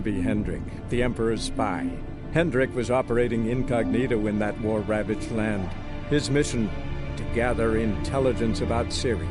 be Hendrik, the Emperor's spy. Hendrik was operating incognito in that war-ravaged land. His mission, to gather intelligence about Ciri.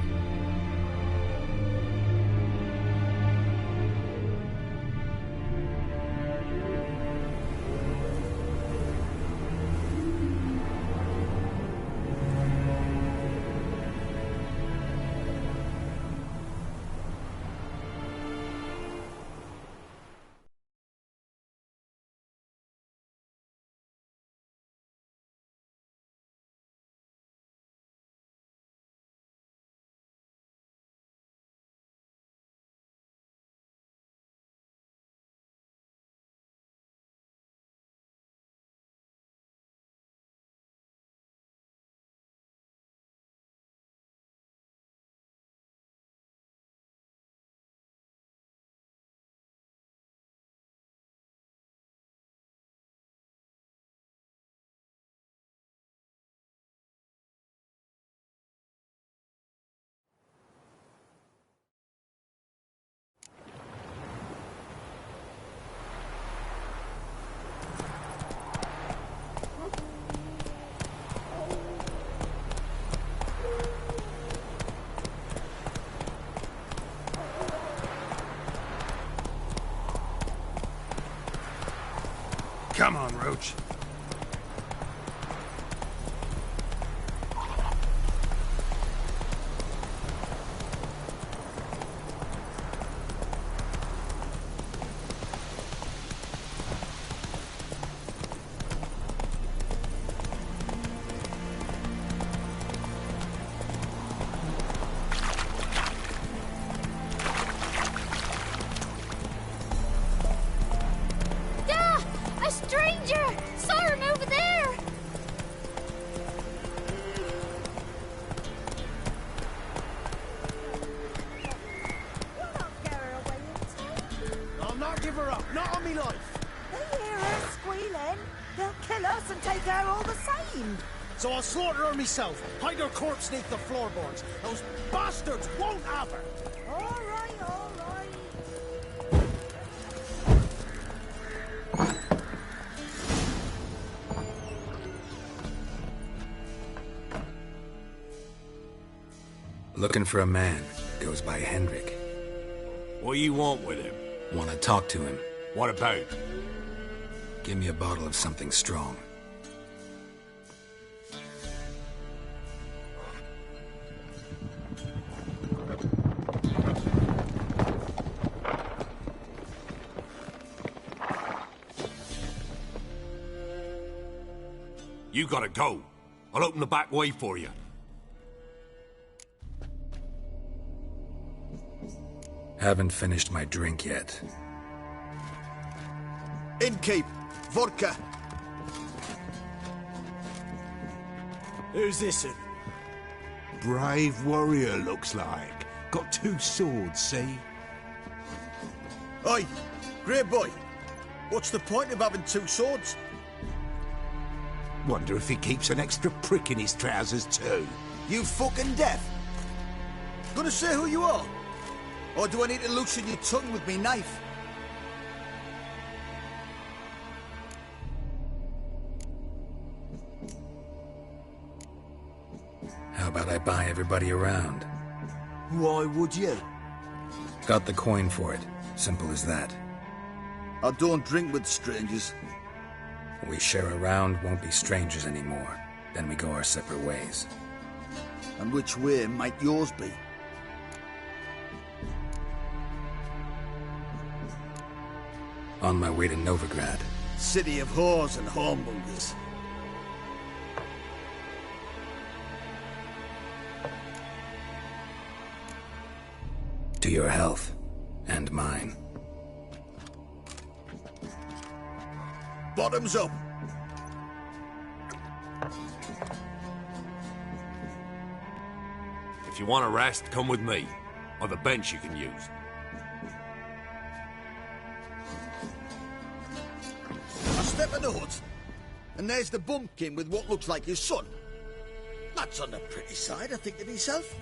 Come on, Roach. So I'll slaughter her myself, hide her corpse beneath the floorboards. Those bastards won't have her! All right, all right. Looking for a man. Goes by Hendrik. What do you want with him? Want to talk to him. What about? Give me a bottle of something strong. You gotta go. I'll open the back way for you. Haven't finished my drink yet. Innkeep, vodka. Who's this in? Brave warrior, looks like. Got 2 swords, see? Oi, grey boy. What's the point of having 2 swords? Wonder if he keeps an extra prick in his trousers too. You fucking deaf? Gonna say who you are? Or do I need to loosen your tongue with me knife? How about I buy everybody around? Why would you? Got the coin for it. Simple as that. I don't drink with strangers. We share a round, won't be strangers anymore. Then we go our separate ways. And which way might yours be? On my way to Novigrad. City of whores and whoremongers. To your health. And mine. Bottoms up. If you want a rest, come with me. Or the bench you can use. I step in the hut, and there's the bumpkin with what looks like his son. That's on the pretty side, I think to myself.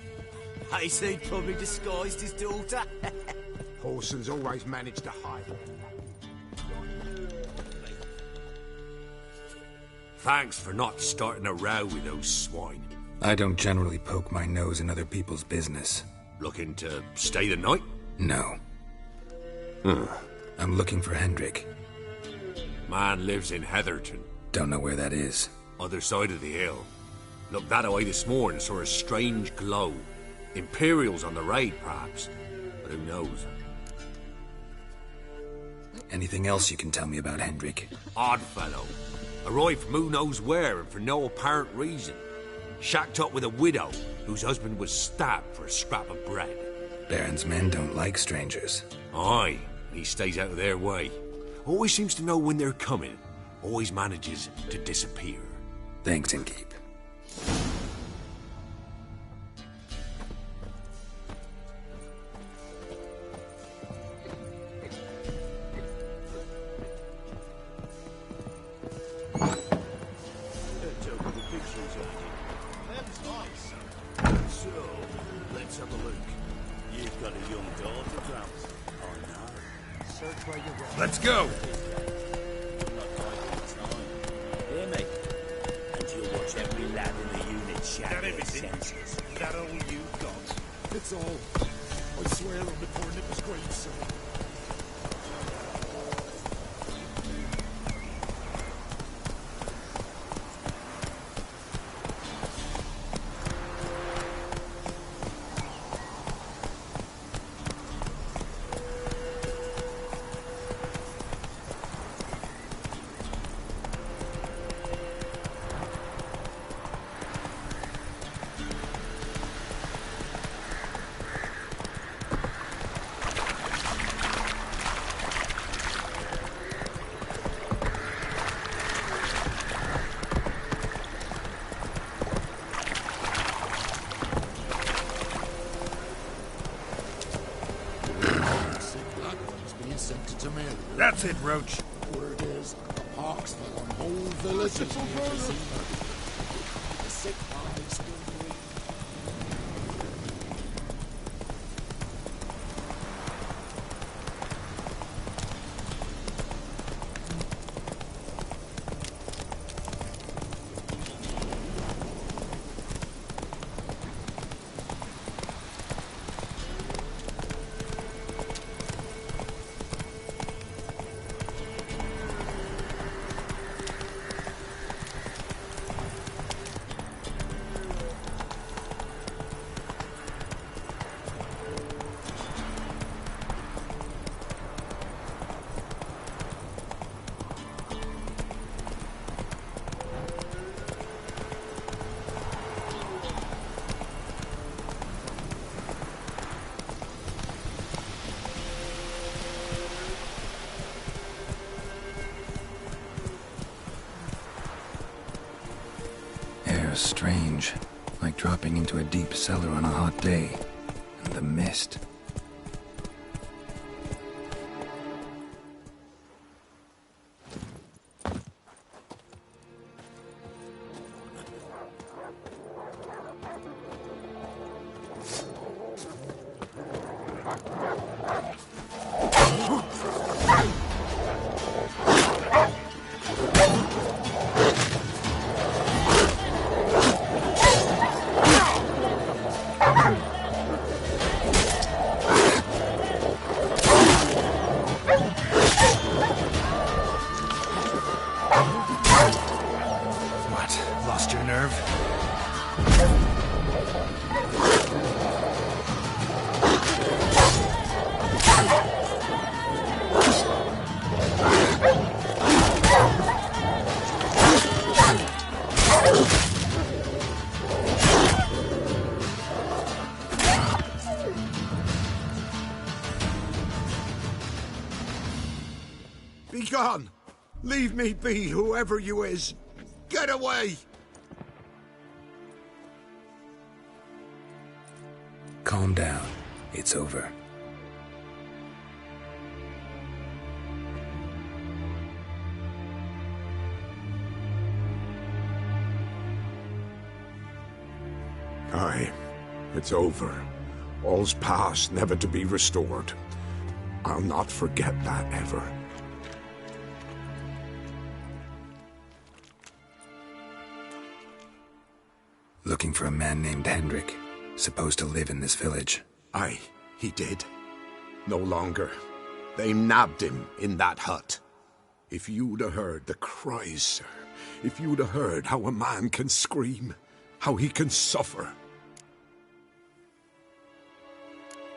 I say he'd probably disguised his daughter. Horson's always managed to hide. Thanks for not starting a row with those swine. I don't generally poke my nose in other people's business. Looking to stay the night? No. I'm looking for Hendrik. Man lives in Heatherton. Don't know where that is. Other side of the hill. Looked that away this morning, saw a strange glow. Imperials on the raid, perhaps. But who knows? Anything else you can tell me about Hendrik? Odd fellow. Arrived from who knows where and for no apparent reason. Shacked up with a widow whose husband was stabbed for a scrap of bread. Baron's men don't like strangers. Aye, he stays out of their way. Always seems to know when they're coming. Always manages to disappear. Thanks, Innkeep. Let's go! Hear me? And you'll watch every lad in the unit shatter their senses. That all you've got? It's all. I swear on the poor nipper's grave, sir. That's it, Roach. Word is, the pox fell on whole villages. The sick bodies will bleed. Strange, like dropping into a deep cellar on a hot day. And the mist. Be gone! Leave me be, whoever you is! Get away! Calm down. It's over. Aye, it's over. All's past, never to be restored. I'll not forget that ever. Looking for a man named Hendrik, supposed to live in this village. Aye, he did. No longer. They nabbed him in that hut. If you'd have heard the cries, sir, if you'd have heard how a man can scream, how he can suffer.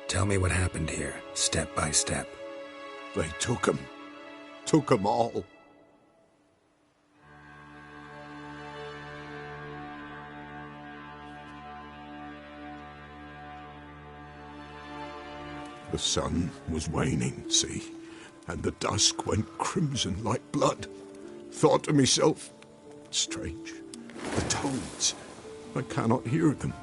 Tell me what happened here, step by step. They took him all. The sun was waning, see, and the dusk went crimson like blood. Thought to myself, strange, the toads, I cannot hear them.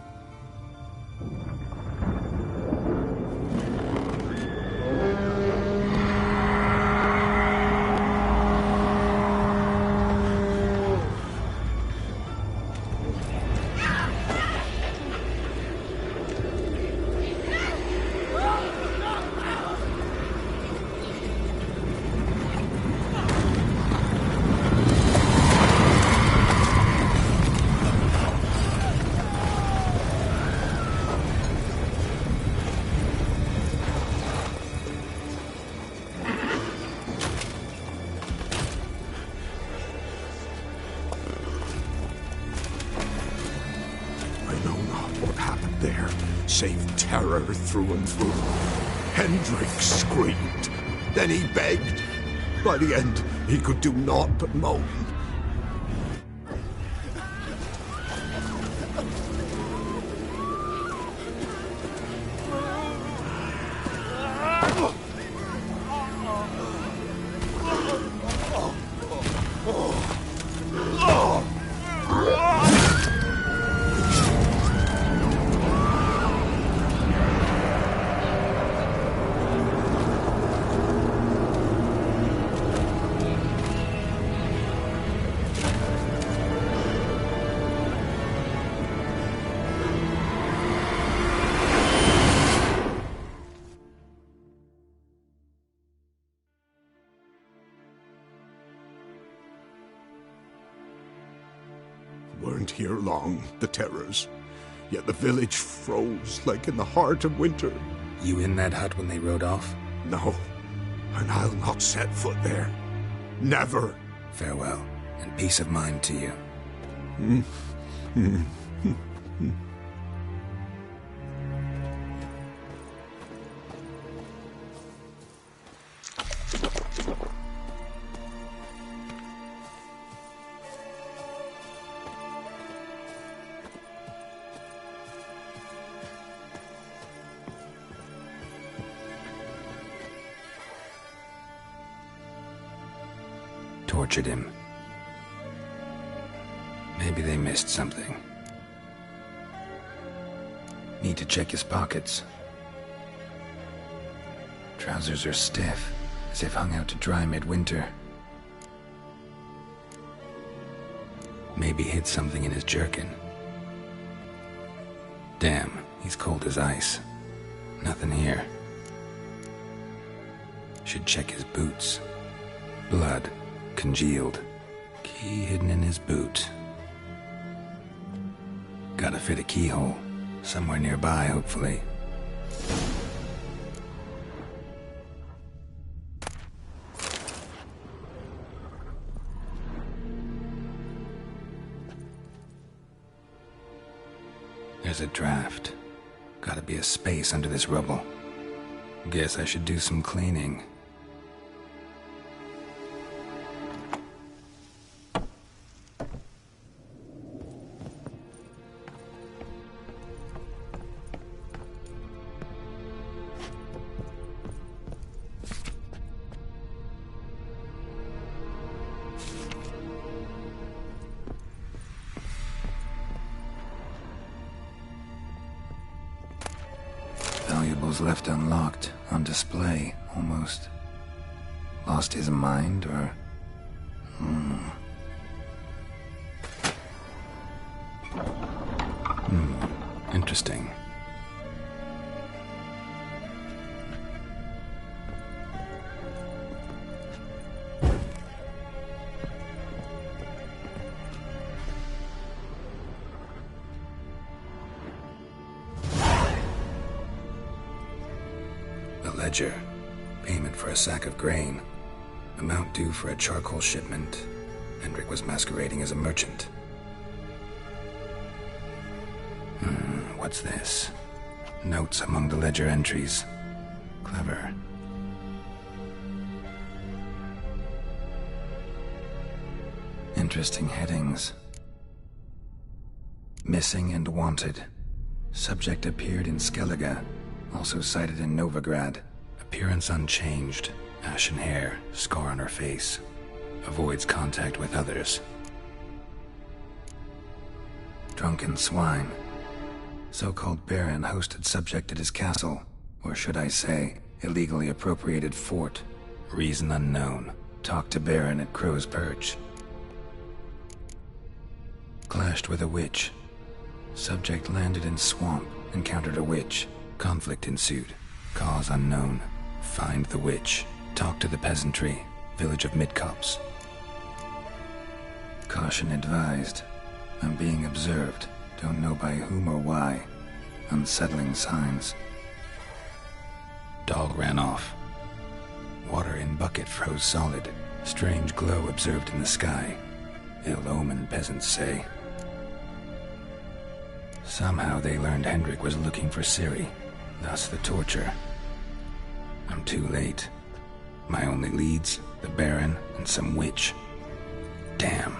Save terror through and through. Hendrik screamed. Then he begged. By the end, he could do naught but moan. Weren't here long, the terrors. Yet the village froze like in the heart of winter. You in that hut when they rode off? No, and I'll not set foot there. Never. Farewell, and peace of mind to you. Tortured him. Maybe they missed something. Need to check his pockets. Trousers are stiff, as if hung out to dry midwinter. Maybe hid something in his jerkin. Damn, he's cold as ice. Nothing here. Should check his boots. Blood. Congealed. Key hidden in his boot. Gotta fit a keyhole. Somewhere nearby, hopefully. There's a draft. Gotta be a space under this rubble. Guess I should do some cleaning. Valuables left unlocked, on display, almost. Lost his mind, or... Interesting. ledger. Payment for a sack of grain. Amount due for a charcoal shipment. Hendrik was masquerading as a merchant. What's this? Notes among the ledger entries. Clever. Interesting headings. Missing and wanted. Subject appeared in Skellige, also cited in Novigrad. Appearance unchanged. Ashen hair, scar on her face. Avoids contact with others. Drunken swine. So-called baron hosted subject at his castle, or should I say, illegally appropriated fort. Reason unknown. Talked to baron at Crow's Perch. Clashed with a witch. Subject landed in swamp, encountered a witch. Conflict ensued. Cause unknown. Find the witch. Talk to the peasantry. Village of Midcopse. Caution advised. I'm being observed. Don't know by whom or why. Unsettling signs. Dog ran off. Water in bucket froze solid. Strange glow observed in the sky. Ill omen, peasants say. Somehow they learned Hendrik was looking for Ciri. Thus the torture. I'm too late. My only leads, the Baron and some witch. Damn.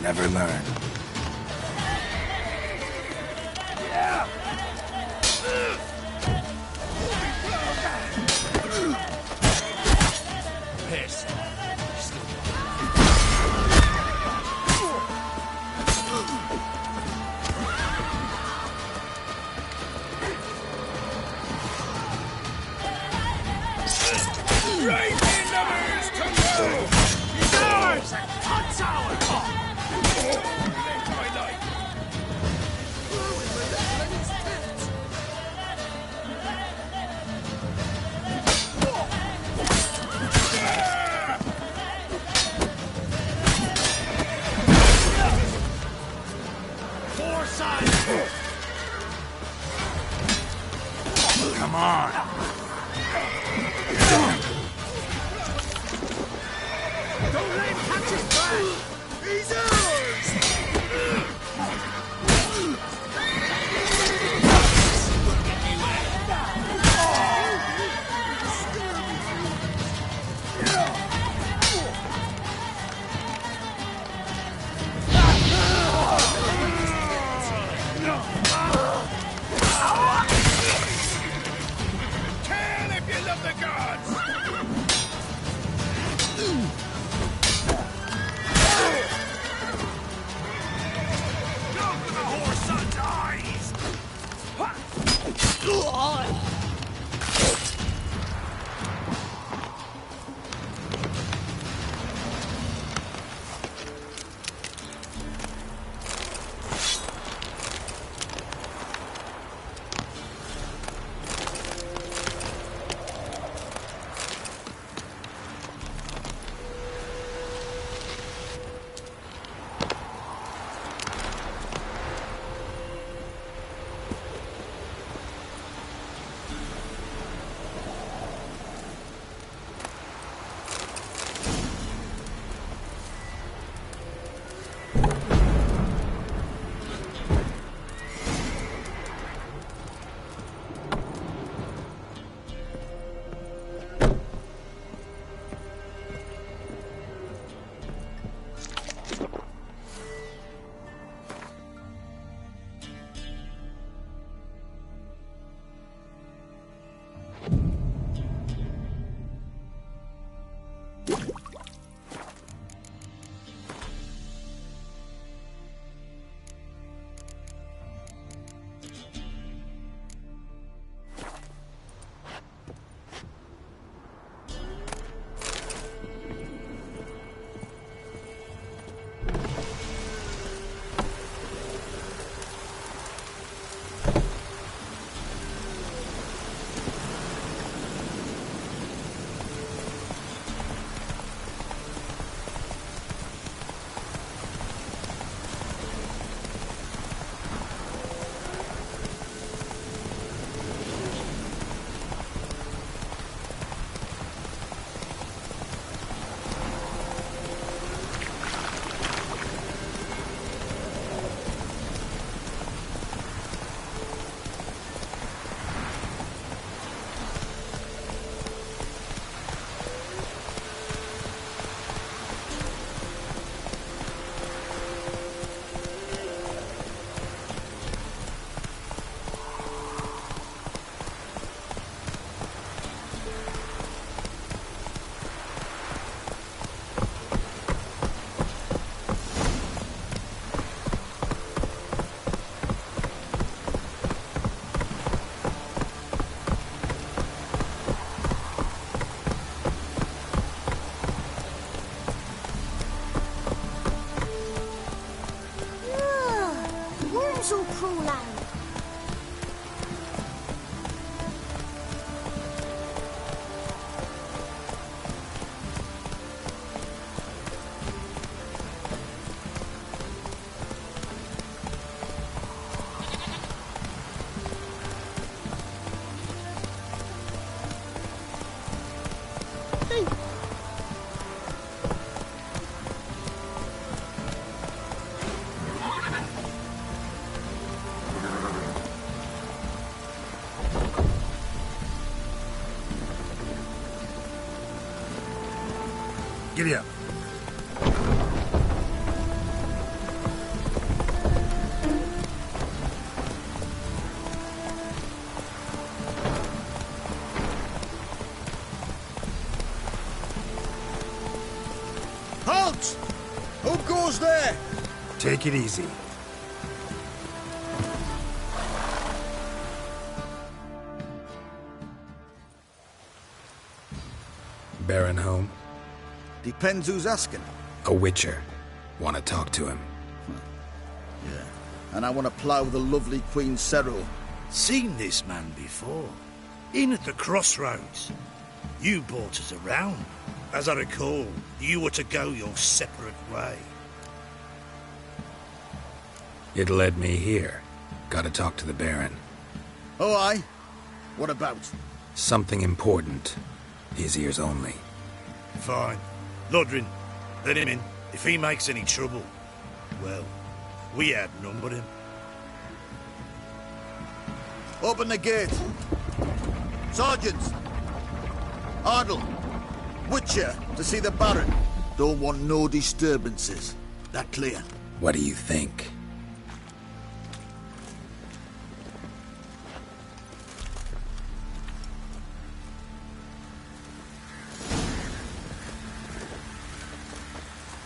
Never learn. Piss. Right in numbers to go! Yours! Hot sour! Come on. Don't let him catch his breath! He's ours! Giddy up. Halt! Who goes there? Take it easy. Baron home? Depends who's asking. A witcher. Want to talk to him. Yeah. And I want to plough the lovely Queen Cero. Seen this man before. In at the crossroads. You brought us around. As I recall, you were to go your separate way. It led me here. Gotta talk to the Baron. Oh, aye? What about? Something important. His ears only. Fine. Lodrin, let him in. If he makes any trouble, well, we outnumber him. Open the gate. Sergeants! Ardle! Witcher, to see the Baron. Don't want no disturbances. That clear? What do you think?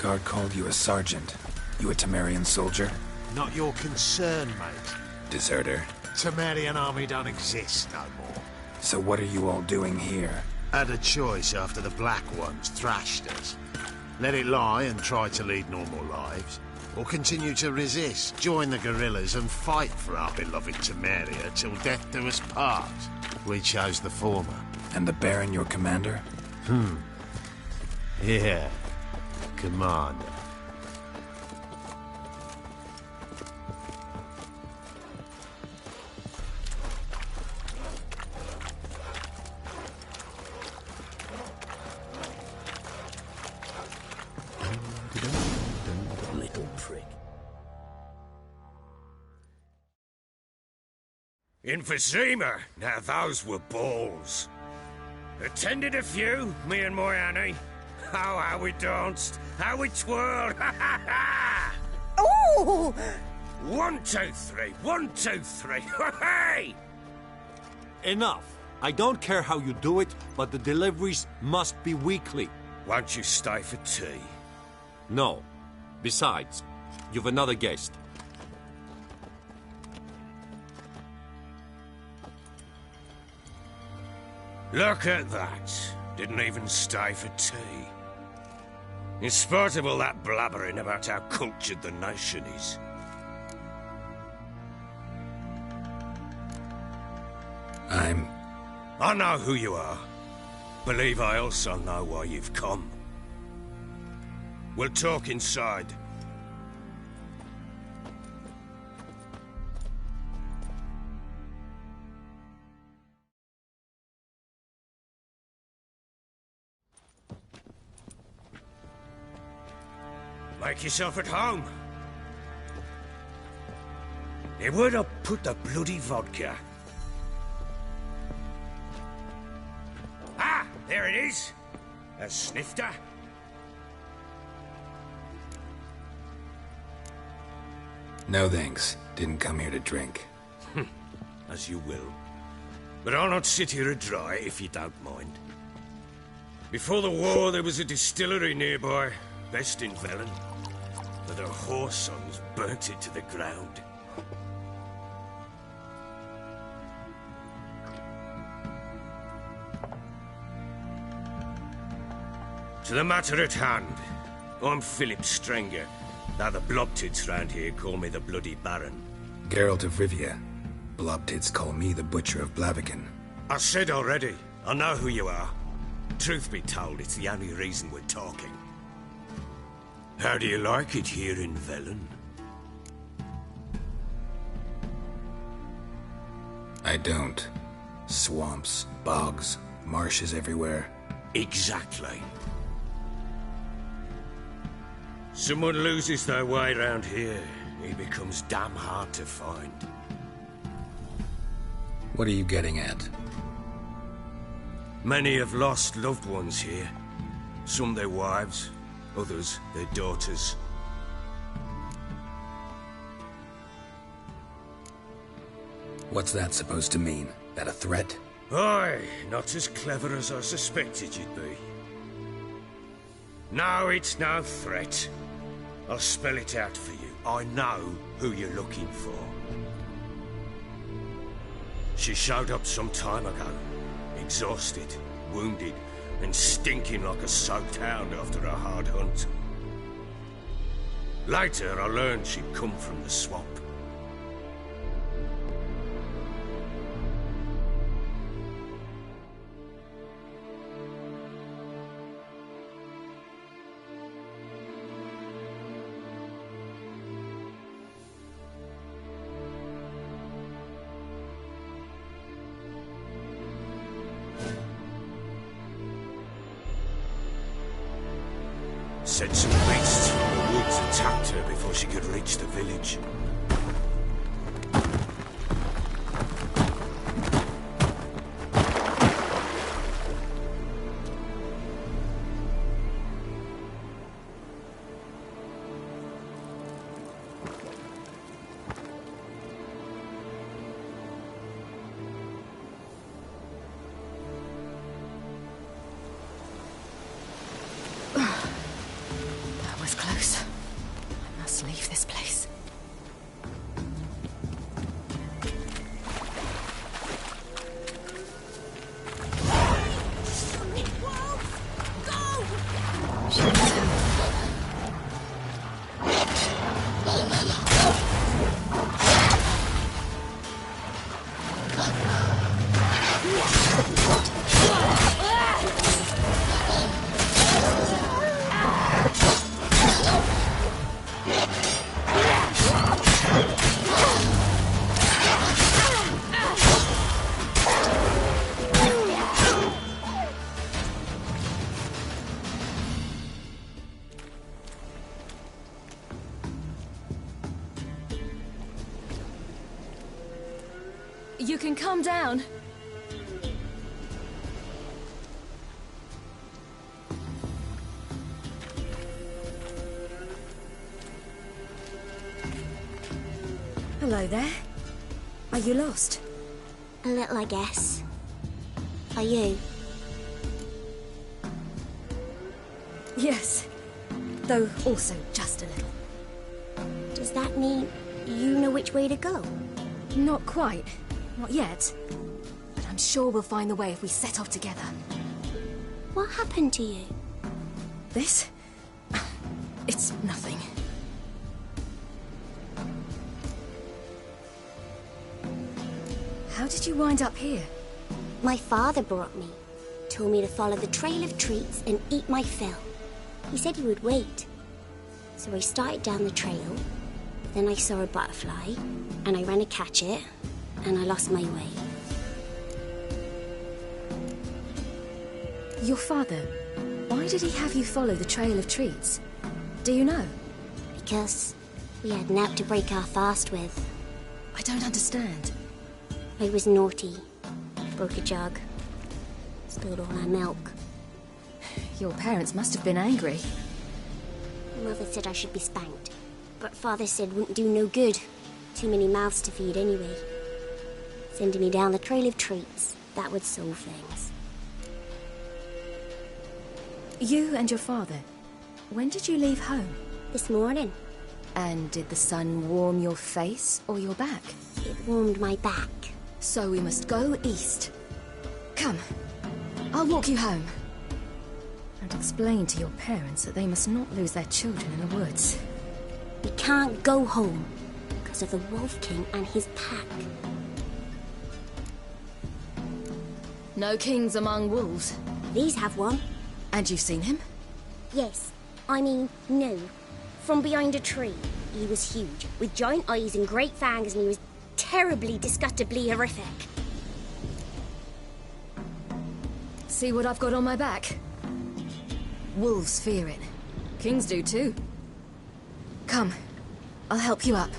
Guard called you a sergeant. You a Temerian soldier? Not your concern, mate. Deserter. Temerian army don't exist no more. So what are you all doing here? Had a choice after the Black Ones thrashed us. Let it lie and try to lead normal lives, or continue to resist, join the guerrillas and fight for our beloved Temeria till death do us part. We chose the former. And the Baron your commander? Yeah. Commander. Little prick. Emphysema. Now those were balls. Attended a few, me and my Annie. Oh, how we danced, how we twirled, ha ha ha! Oh! 1, 2, 3, 1, 2, 3, hey! Enough. I don't care how you do it, but the deliveries must be weekly. Won't you stay for tea? No. Besides, you've another guest. Look at that. Didn't even stay for tea. In spite of all that blabbering about how cultured the nation is. I know who you are. Believe I also know why you've come. We'll talk inside. Make yourself at home. Hey, where'd I put the bloody vodka? Ah, there it is. A snifter. No thanks. Didn't come here to drink. As you will. But I'll not sit here dry if you don't mind. Before the war, there was a distillery nearby, best in Velen. But her whore sons burnt it to the ground. To the matter at hand, I'm Philip Strenger. Now the blobtits round here call me the Bloody Baron. Geralt of Rivia. Blobtits call me the Butcher of Blaviken. I said already, I know who you are. Truth be told, it's the only reason we're talking. How do you like it here in Velen? I don't. Swamps, bogs, marshes everywhere. Exactly. Someone loses their way round here, he becomes damn hard to find. What are you getting at? Many have lost loved ones here. Some their wives, others their daughters. What's that supposed to mean? That a threat? Aye, not as clever as I suspected you'd be. No, it's no threat. I'll spell it out for you. I know who you're looking for. She showed up some time ago. Exhausted, wounded, and stinking like a soaked hound after a hard hunt. Later, I learned she'd come from the swamp. Said some beasts from the woods attacked her before she could reach the village. Close. I must leave this place. You can calm down. Hello there. Are you lost? A little, I guess. Are you? Yes. Though also just a little. Does that mean you know which way to go? Not quite. Not yet. But I'm sure we'll find the way if we set off together. What happened to you? This? It's nothing. How did you wind up here? My father brought me. Told me to follow the trail of treats and eat my fill. He said he would wait. So I started down the trail. Then I saw a butterfly, and I ran to catch it, and I lost my way. Your father, why did he have you follow the trail of treats? Do you know? Because we had naught to break our fast with. I don't understand. I was naughty. Broke a jug. Spilled all our milk. Your parents must have been angry. Mother said I should be spanked. But Father said wouldn't do no good. Too many mouths to feed anyway. Sending me down the trail of treats. That would solve things. You and your father, when did you leave home? This morning. And did the sun warm your face or your back? It warmed my back. So we must go east. Come, I'll walk you home. And explain to your parents that they must not lose their children in the woods. We can't go home because of the Wolf King and his pack. No kings among wolves. These have one. And you've seen him? Yes. I mean, no. From behind a tree. He was huge, with giant eyes and great fangs, and he was terribly, disgustingly horrific. See what I've got on my back? Wolves fear it. Kings do too. Come, I'll help you up.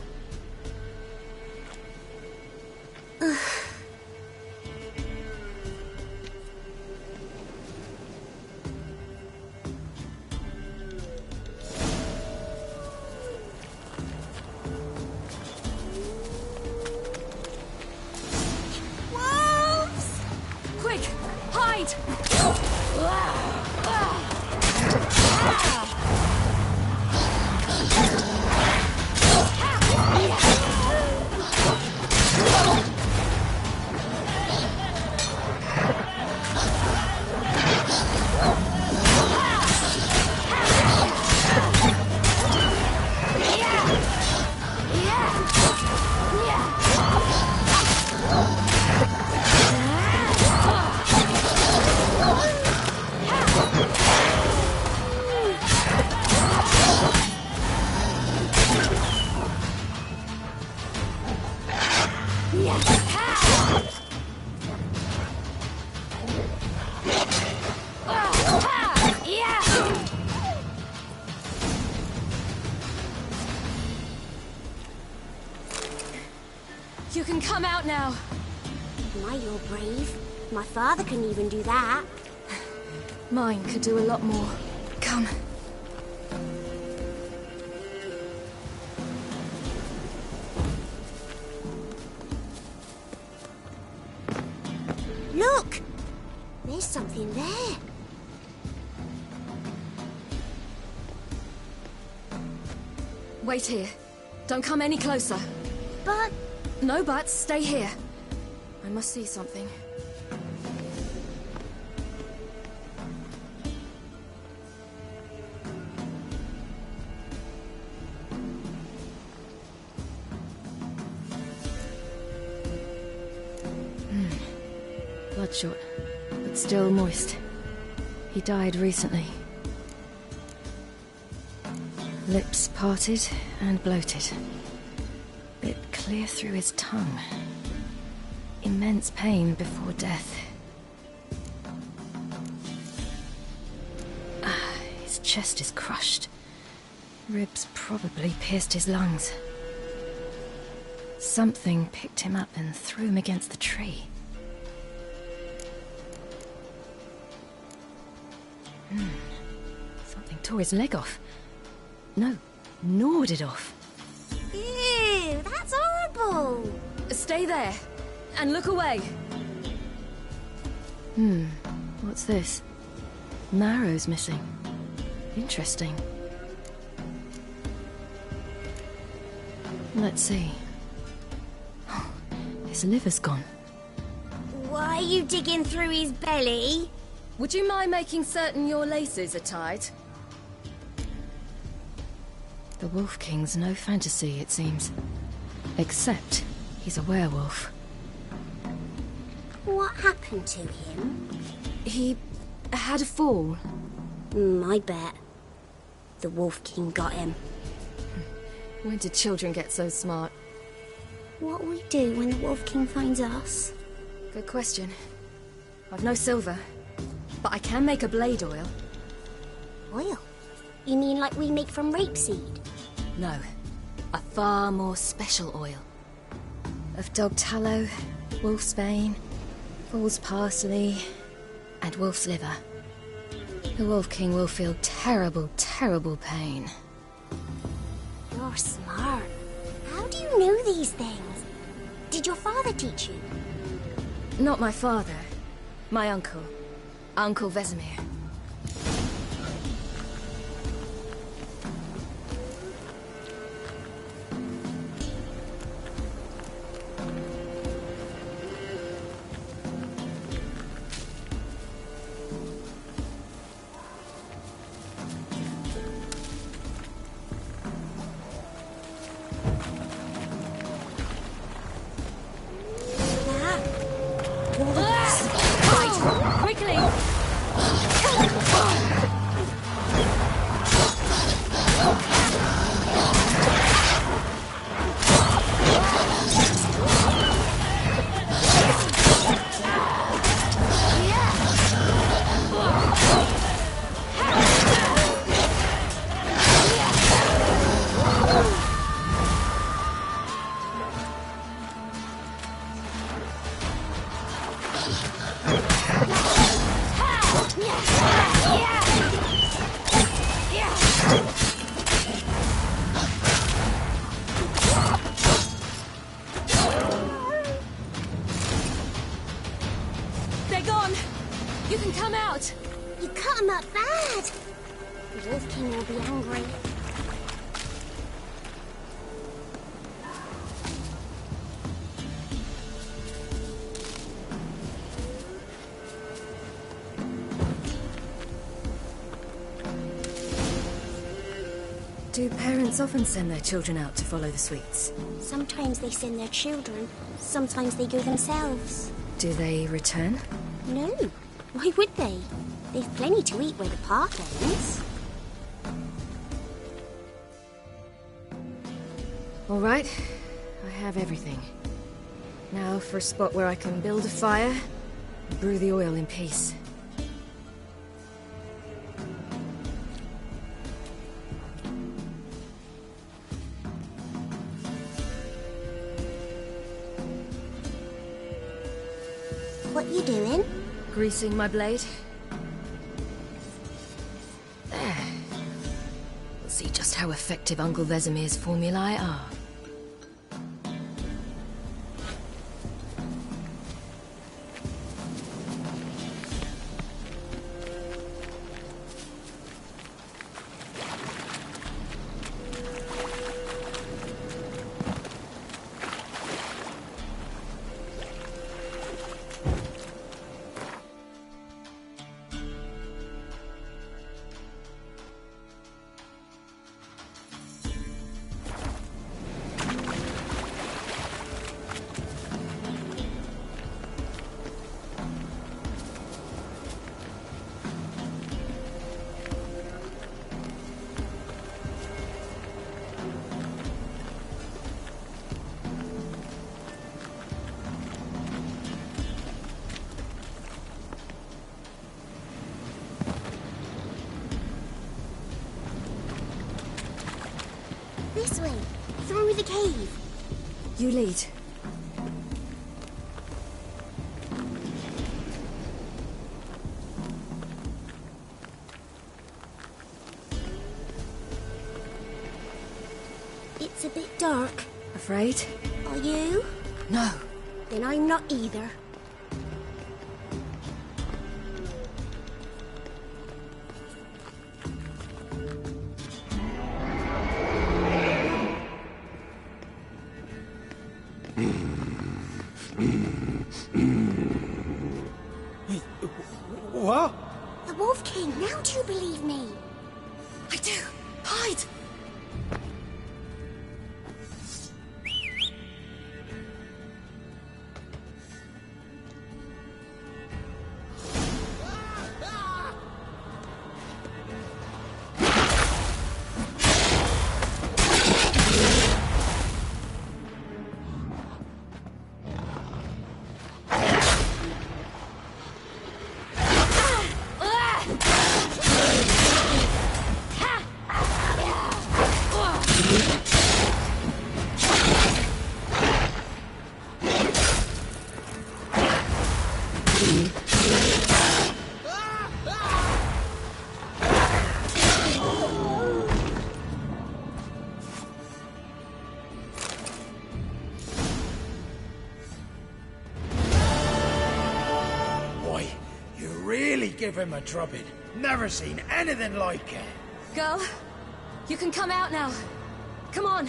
Wolves! Quick, hide! You can come out now. My, you're brave. My father couldn't even do that. Mine could do a lot more. Come. Look! There's something there. Wait here. Don't come any closer. But... No buts. Stay here. I must see something. Bloodshot, but still moist. He died recently. Lips parted and bloated. Bit clear through his tongue. Immense pain before death. His chest is crushed. Ribs probably pierced his lungs. Something picked him up and threw him against the tree. Something tore his leg off. No, gnawed it off. Ew, that's horrible! Stay there, and look away. What's this? Marrow's missing. Interesting. Let's see. Oh, his liver's gone. Why are you digging through his belly? Would you mind making certain your laces are tied? The Wolf King's no fantasy, it seems. Except he's a werewolf. What happened to him? He had a fall. I bet. The Wolf King got him. When did children get so smart? What'll we do when the Wolf King finds us? Good question. I've no silver, but I can make a blade oil. Oil? You mean like we make from rapeseed? No, a far more special oil. Of dog tallow, wolf's bane, fool's parsley, and wolf's liver. The Wolf King will feel terrible, terrible pain. You're smart. How do you know these things? Did your father teach you? Not my father. My uncle. Uncle Vesemir. Hide! Quickly! not bad. The Wolf King will be angry. Do parents often send their children out to follow the sweets? Sometimes they send their children, sometimes they go themselves. Do they return? No. Why would they? They've plenty to eat where the path ends. All right. I have everything. Now for a spot where I can build a fire and brew the oil in peace. What you doing? Greasing my blade. There. We'll see just how effective Uncle Vesemir's formulae are. This way, through the cave. You lead. It's a bit dark. Afraid? Are you? No. Then I'm not either. What? The Wolf King, now do you believe me? I do. Hide! Give him a drubbing. Never seen anything like it. Girl, you can come out now. Come on.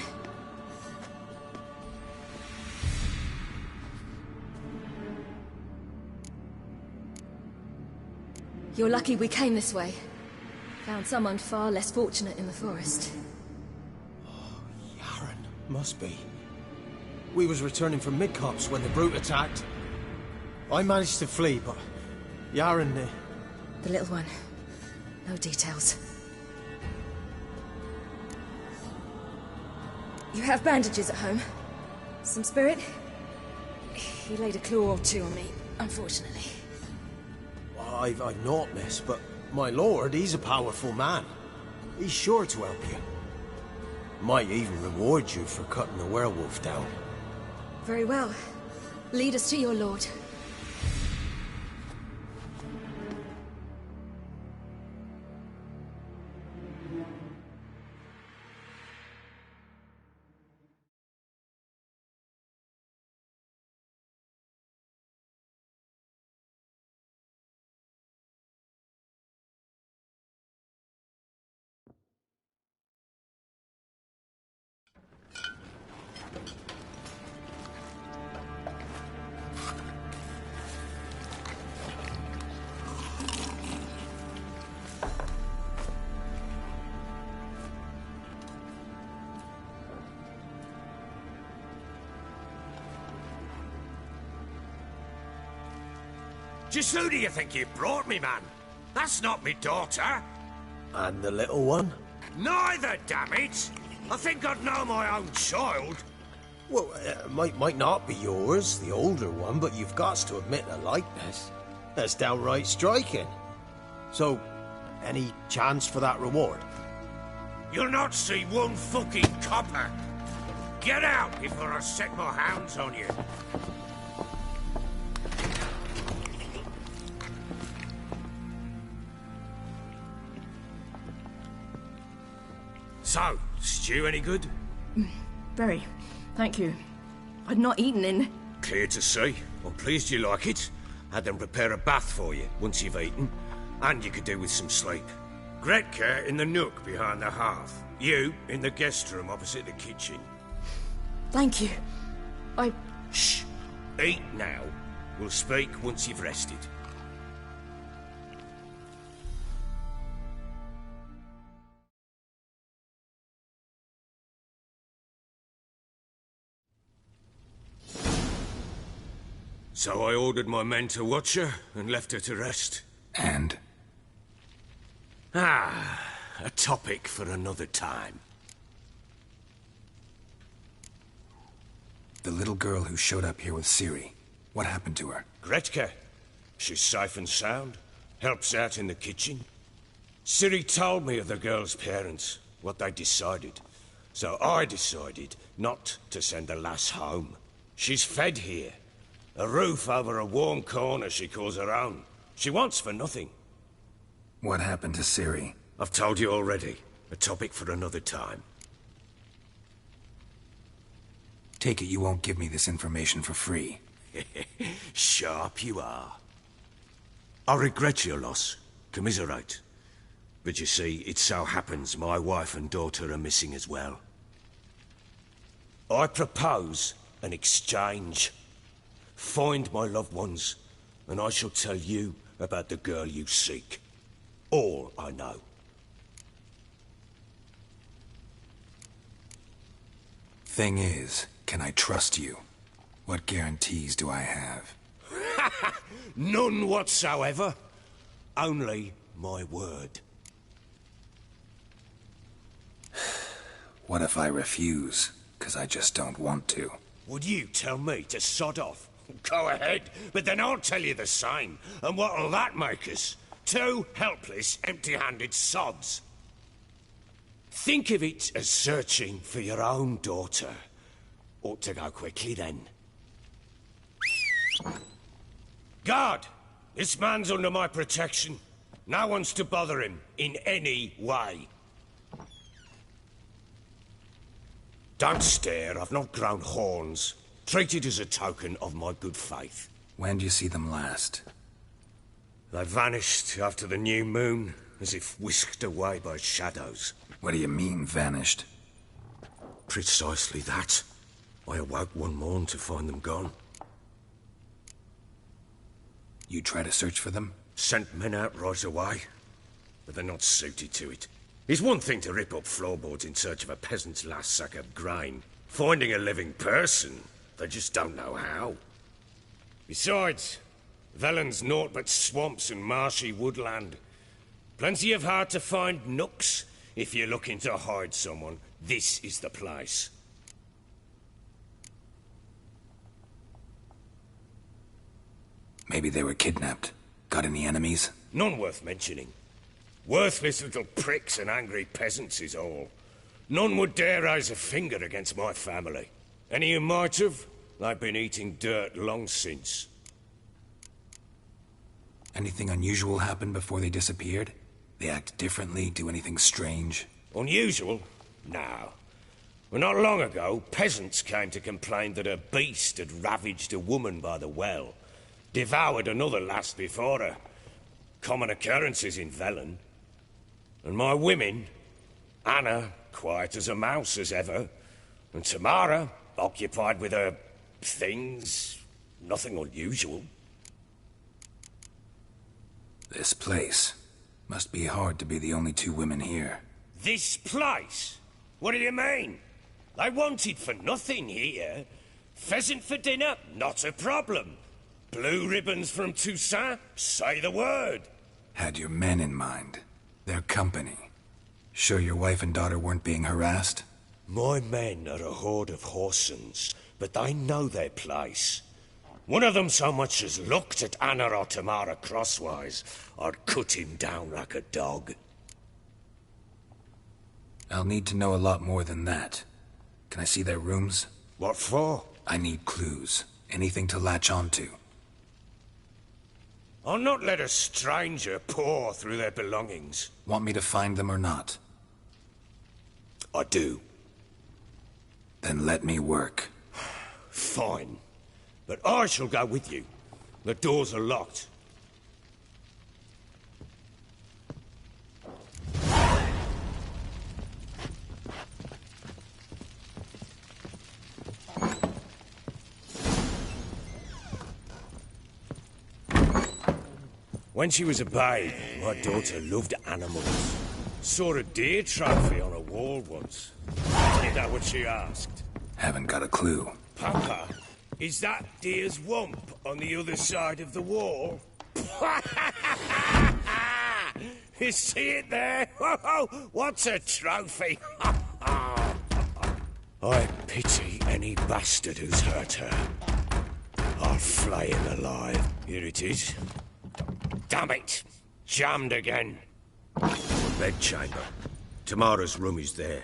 You're lucky we came this way. Found someone far less fortunate in the forest. Yaren, must be. We was returning from Midcops when the brute attacked. I managed to flee, but Yaren... The little one. No details. You have bandages at home? Some spirit? He laid a claw or two on me, unfortunately. I've not, miss, but my lord, he's a powerful man. He's sure to help you. Might even reward you for cutting the werewolf down. Very well. Lead us to your lord. Just who do you think you brought me, man? That's not me daughter. And the little one? Neither, damn it! I think I'd know my own child. Well, might not be yours, the older one, but you've got to admit a likeness. That's downright striking. So, any chance for that reward? You'll not see one fucking copper. Get out before I set my hounds on you. So, stew any good? Very. Thank you. I'd not eaten in... Clear to see. I'm pleased you like it. Had them prepare a bath for you once you've eaten. And you could do with some sleep. Gretka in the nook behind the hearth. You in the guest room opposite the kitchen. Thank you. Shh. Eat now. We'll speak once you've rested. So I ordered my men to watch her and left her to rest. And? A topic for another time. The little girl who showed up here with Ciri. What happened to her? Gretka. She's safe and sound. Helps out in the kitchen. Ciri told me of the girl's parents, what they decided. So I decided not to send the lass home. She's fed here. A roof over a warm corner she calls her own. She wants for nothing. What happened to Ciri? I've told you already. A topic for another time. Take it you won't give me this information for free. Sharp you are. I regret your loss. Commiserate. But you see, it so happens my wife and daughter are missing as well. I propose an exchange. Find my loved ones, and I shall tell you about the girl you seek. All I know. Thing is, can I trust you? What guarantees do I have? None whatsoever. Only my word. What if I refuse? 'Cause I just don't want to. Would you tell me to sod off? Go ahead, but then I'll tell you the same. And what'll that make us? Two helpless, empty-handed sods. Think of it as searching for your own daughter. Ought to go quickly, then. Guard! This man's under my protection. No one's to bother him in any way. Don't stare, I've not grown horns. Treat it as a token of my good faith. When did you see them last? They vanished after the new moon, as if whisked away by shadows. What do you mean, vanished? Precisely that. I awoke one morn to find them gone. You try to search for them? Sent men out right away, but they're not suited to it. It's one thing to rip up floorboards in search of a peasant's last sack of grain. Finding a living person, they just don't know how. Besides, Velen's naught but swamps and marshy woodland. Plenty of hard-to-find nooks. If you're looking to hide someone, this is the place. Maybe they were kidnapped. Got any enemies? None worth mentioning. Worthless little pricks and angry peasants is all. None would dare raise a finger against my family. Any who might have, they've been eating dirt long since. Anything unusual happened before they disappeared? They act differently, do anything strange? Unusual? No. Well, not long ago, peasants came to complain that a beast had ravaged a woman by the well. Devoured another lass before her. Common occurrences in Velen. And my women, Anna, quiet as a mouse as ever, and Tamara, occupied with her things, nothing unusual. This place. Must be hard to be the only two women here. This place? What do you mean? They wanted for nothing here. Pheasant for dinner? Not a problem. Blue ribbons from Toussaint? Say the word. Had your men in mind. Their company. Sure your wife and daughter weren't being harassed? My men are a horde of whoresons, but they know their place. One of them so much as looked at Anna or Tamara crosswise, I'd cut him down like a dog. I'll need to know a lot more than that. Can I see their rooms? What for? I need clues. Anything to latch onto. I'll not let a stranger pore through their belongings. Want me to find them or not? I do. Then let me work. Fine. But I shall go with you. The doors are locked. When she was a babe, my daughter loved animals. Saw a deer trophy on a wall once. Is that what she asked? Haven't got a clue. Papa, is that deer's wump on the other side of the wall? You see it there? What's a trophy? I pity any bastard who's hurt her. I'll flay him alive. Here it is. Damn it! Jammed again. Bedchamber. Tamara's room is there.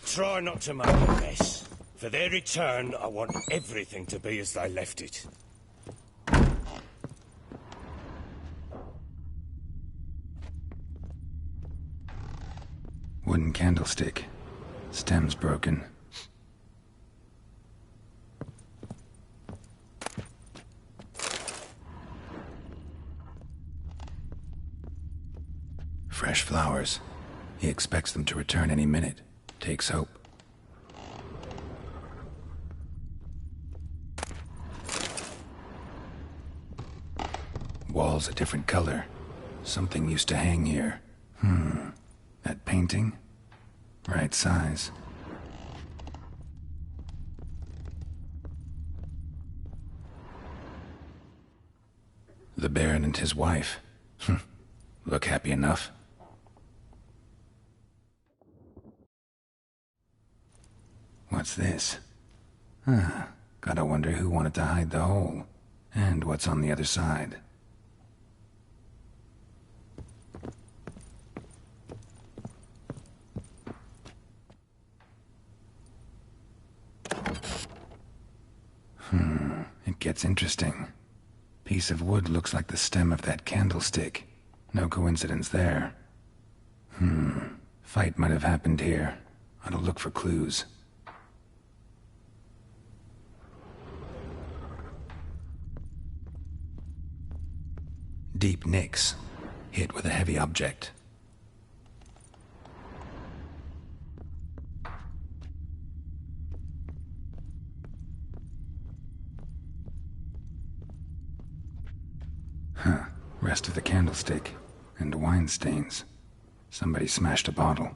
Try not to make a mess. For their return, I want everything to be as they left it. Wooden candlestick. Stem's broken. Fresh flowers. He expects them to return any minute. Takes hope. Walls a different color. Something used to hang here. That painting? Right size. The Baron and his wife. Look happy enough. What's this? Gotta wonder who wanted to hide the hole. And what's on the other side. It gets interesting. Piece of wood looks like the stem of that candlestick. No coincidence there. Fight might have happened here. Ought to look for clues. Deep nicks. Hit with a heavy object. Rest of the candlestick. And wine stains. Somebody smashed a bottle.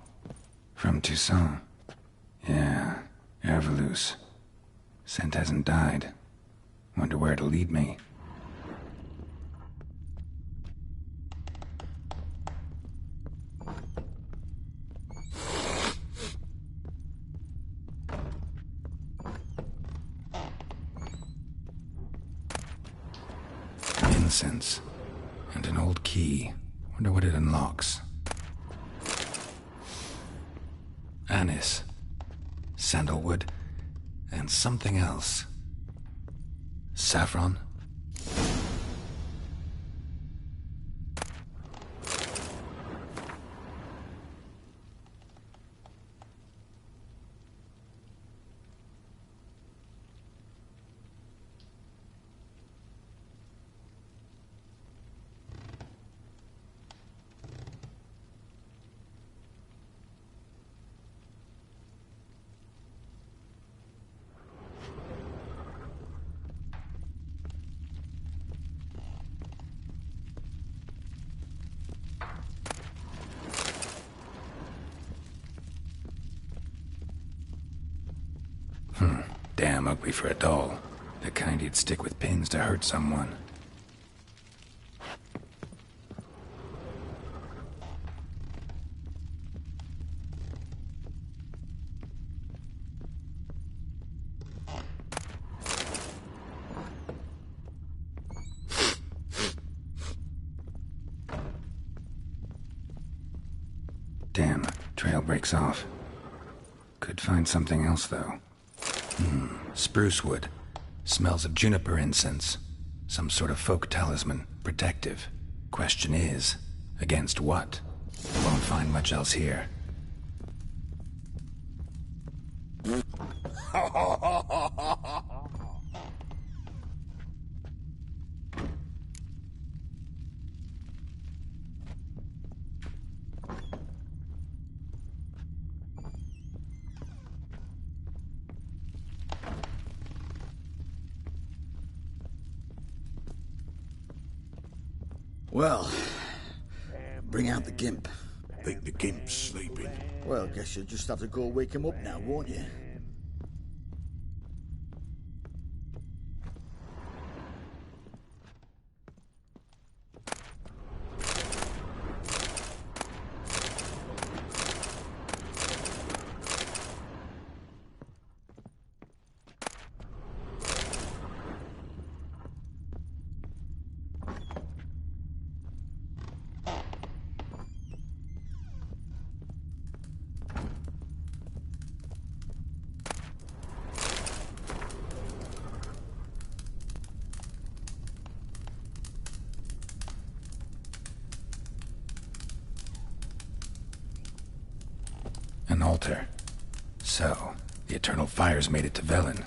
From Toussaint. Yeah, Herveloos. Scent hasn't died. Wonder where it'll lead me. Incense. And an old key. Wonder what it unlocks. Anise. Sandalwood. And something else. Saffron? Damn ugly for a doll. The kind you'd stick with pins to hurt someone. Damn, trail breaks off. Could find something else, though. Spruce wood. Smells of juniper incense. Some sort of folk talisman. Protective. Question is, against what? Won't find much else here. Well, bring out the gimp. Think the gimp's sleeping. Well, guess you'll just have to go wake him up now, won't you? An altar. So, the Eternal Fires made it to Velen.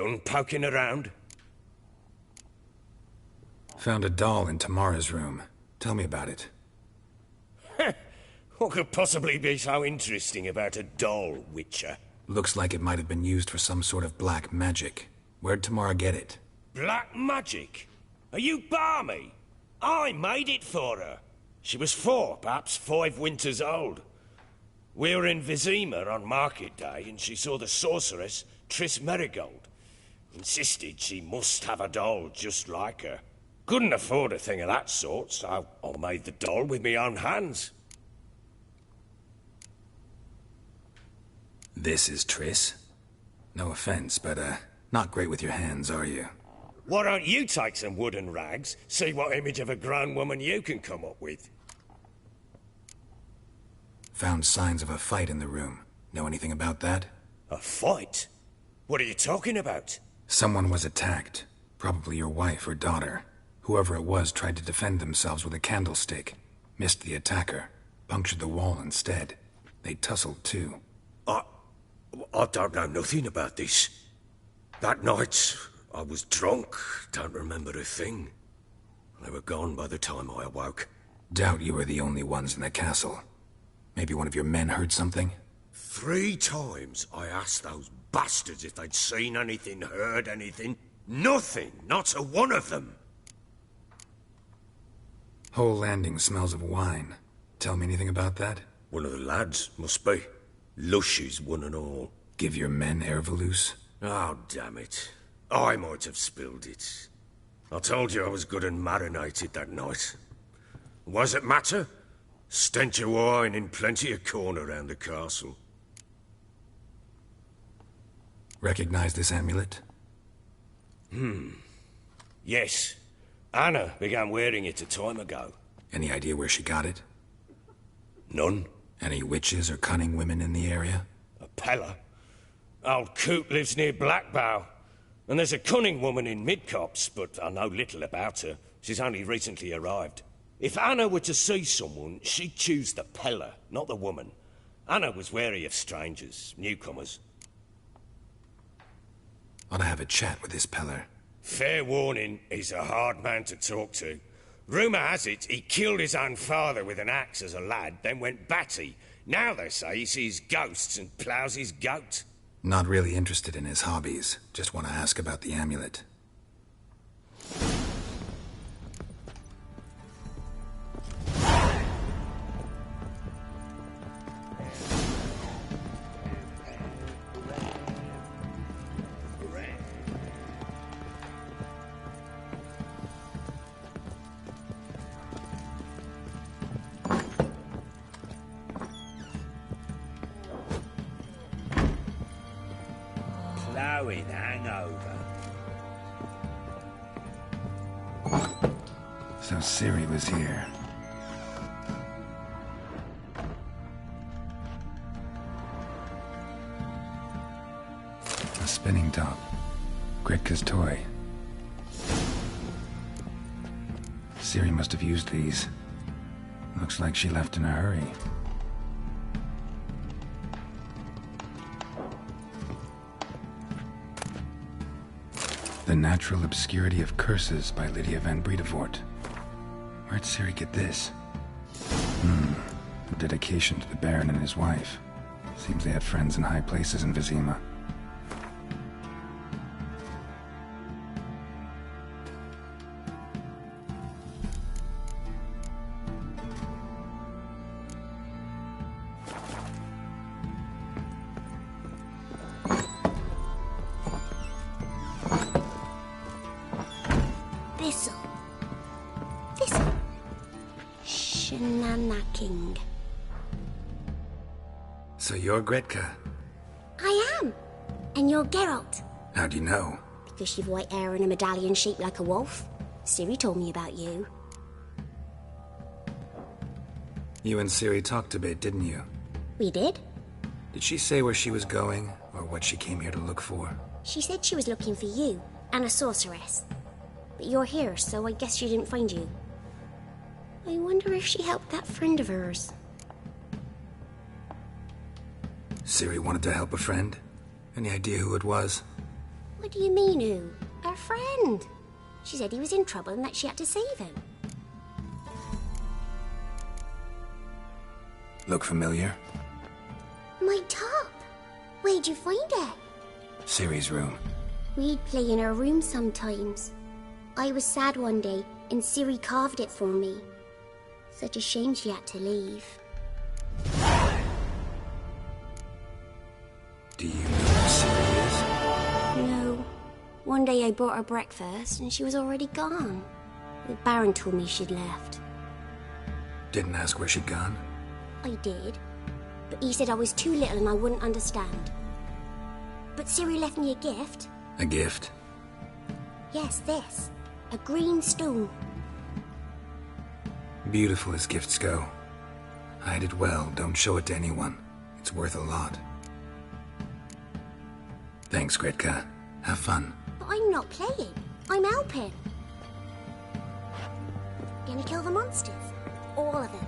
Done poking around? Found a doll in Tamara's room. Tell me about it. What could possibly be so interesting about a doll, Witcher? Looks like it might have been used for some sort of black magic. Where'd Tamara get it? Black magic? Are you balmy? I made it for her. She was 4, perhaps 5 winters old. We were in Vizima on market day, and she saw the sorceress, Triss Merigold. Insisted she must have a doll just like her. Couldn't afford a thing of that sort, so I made the doll with my own hands. This is Triss? No offense, but, not great with your hands, are you? Why don't you take some wooden rags, see what image of a grown woman you can come up with? Found signs of a fight in the room. Know anything about that? A fight? What are you talking about? Someone was attacked. Probably your wife or daughter. Whoever it was tried to defend themselves with a candlestick. Missed the attacker. Punctured the wall instead. They tussled too. I don't know nothing about this. That night, I was drunk. Don't remember a thing. They were gone by the time I awoke. Doubt you were the only ones in the castle. Maybe one of your men heard something? 3 times I asked those bastards if they'd seen anything, heard anything. Nothing, not a one of them. Whole landing smells of wine. Tell me anything about that? One of the lads, must be. Lushes, one and all. Give your men Ervelus? Oh, damn it. I might have spilled it. I told you I was good and marinated that night. What does it matter? Stench of wine in plenty of corn around the castle. Recognize this amulet? Yes. Anna began wearing it a time ago. Any idea where she got it? None. Any witches or cunning women in the area? A Pella. Old Coot lives near Blackbow. And there's a cunning woman in Midcopse, but I know little about her. She's only recently arrived. If Anna were to see someone, she'd choose the Pella, not the woman. Anna was wary of strangers, newcomers. Ought to have a chat with this Peller. Fair warning, he's a hard man to talk to. Rumour has it he killed his own father with an axe as a lad, then went batty. Now they say he sees ghosts and ploughs his goat. Not really interested in his hobbies. Just want to ask about the amulet. Ploughing hangover. So Ciri was here. A spinning top. Gretka's toy. Ciri must have used these. Looks like she left in a hurry. The Natural Obscurity of Curses by Lydia van Bredevoort. Where'd Ciri get this? A dedication to the Baron and his wife. Seems they had friends in high places in Vizima. Thistle. Shenanacking. So you're Gretka? I am. And you're Geralt. How do you know? Because you've white hair and a medallion shaped like a wolf. Ciri told me about you. You and Ciri talked a bit, didn't you? We did. Did she say where she was going, or what she came here to look for? She said she was looking for you, and a sorceress. But you're here, so I guess she didn't find you. I wonder if she helped that friend of hers. Ciri wanted to help a friend? Any idea who it was? What do you mean, who? Her friend. She said he was in trouble and that she had to save him. Look familiar? My top. Where'd you find it? Ciri's room. We'd play in her room sometimes. I was sad one day, and Ciri carved it for me. Such a shame she had to leave. Do you know who Ciri is? No. One day I brought her breakfast, and she was already gone. The Baron told me she'd left. Didn't ask where she'd gone? I did. But he said I was too little and I wouldn't understand. But Ciri left me a gift. A gift? Yes, this. A green stone. Beautiful as gifts go. Hide it well, don't show it to anyone. It's worth a lot. Thanks, Gretka. Have fun. But I'm not playing. I'm helping. Gonna kill the monsters. All of them.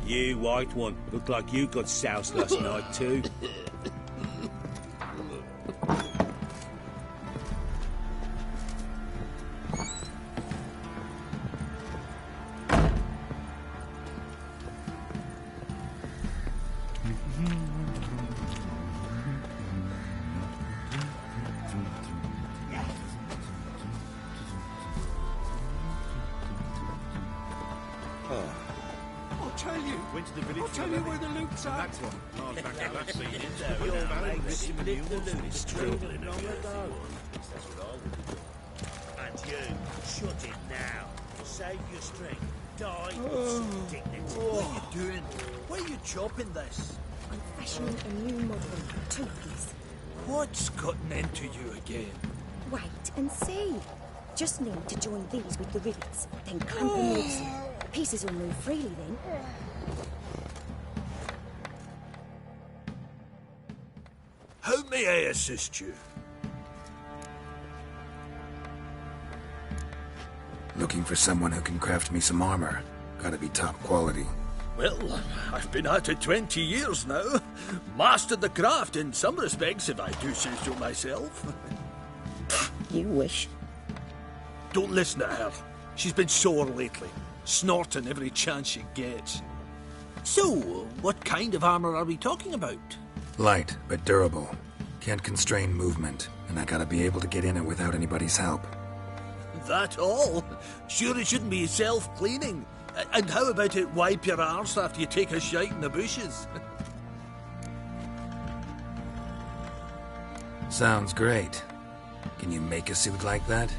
You, white one, look like you got soused last night too. tell you. Went to the village. I'll tell you where the loot's at. That's what. Oh, back to that scene. Your mates split the loot streaming long ago. That's what I would do. And you, shut it now. Save your strength. Die with some dignity. What are you doing? Why are you chopping this? I'm fashioning a new model. 2 piece. What's gotten into you again? Wait and see. Just need to join these with the rivets, then clamp them loosely. Pieces will move freely then. How may I assist you? Looking for someone who can craft me some armor. Gotta be top quality. Well, I've been at it 20 years now. Mastered the craft in some respects, if I do say so myself. You wish. Don't listen to her. She's been sore lately, snorting every chance she gets. So, what kind of armor are we talking about? Light, but durable. Can't constrain movement, and I gotta be able to get in it without anybody's help. That all? Sure it shouldn't be self-cleaning. And how about it wipe your arse after you take a shite in the bushes? Sounds great. Can you make a suit like that?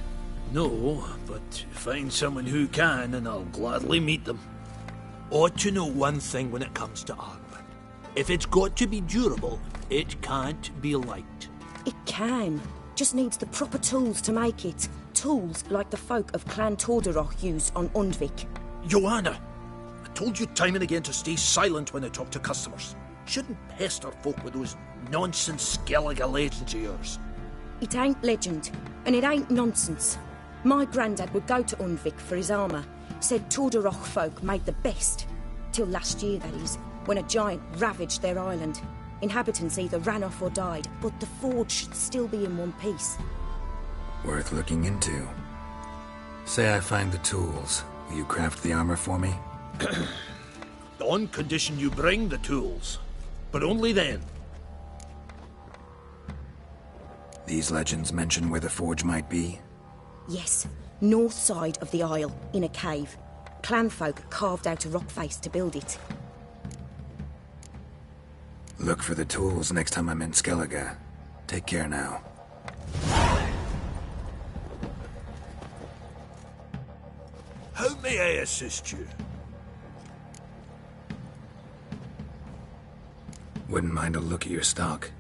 No, but find someone who can and I'll gladly meet them. Ought to know one thing when it comes to armor. If it's got to be durable, it can't be light. It can. Just needs the proper tools to make it. Tools like the folk of Clan Torderoch use on Undvik. Joanna, I told you time and again to stay silent when I talk to customers. Shouldn't pester folk with those nonsense Skellige legends of yours. It ain't legend, and it ain't nonsense. My granddad would go to Undvik for his armour. Said Torderoch folk made the best. Till last year, that is, when a giant ravaged their island. Inhabitants either ran off or died, but the forge should still be in one piece. Worth looking into. Say I find the tools. Will you craft the armor for me? On condition you bring the tools. But only then. These legends mention where the forge might be? Yes, north side of the isle, in a cave. Clanfolk carved out a rock face to build it. Look for the tools next time I'm in Skellige. Take care now. How may I assist you? Wouldn't mind a look at your stock.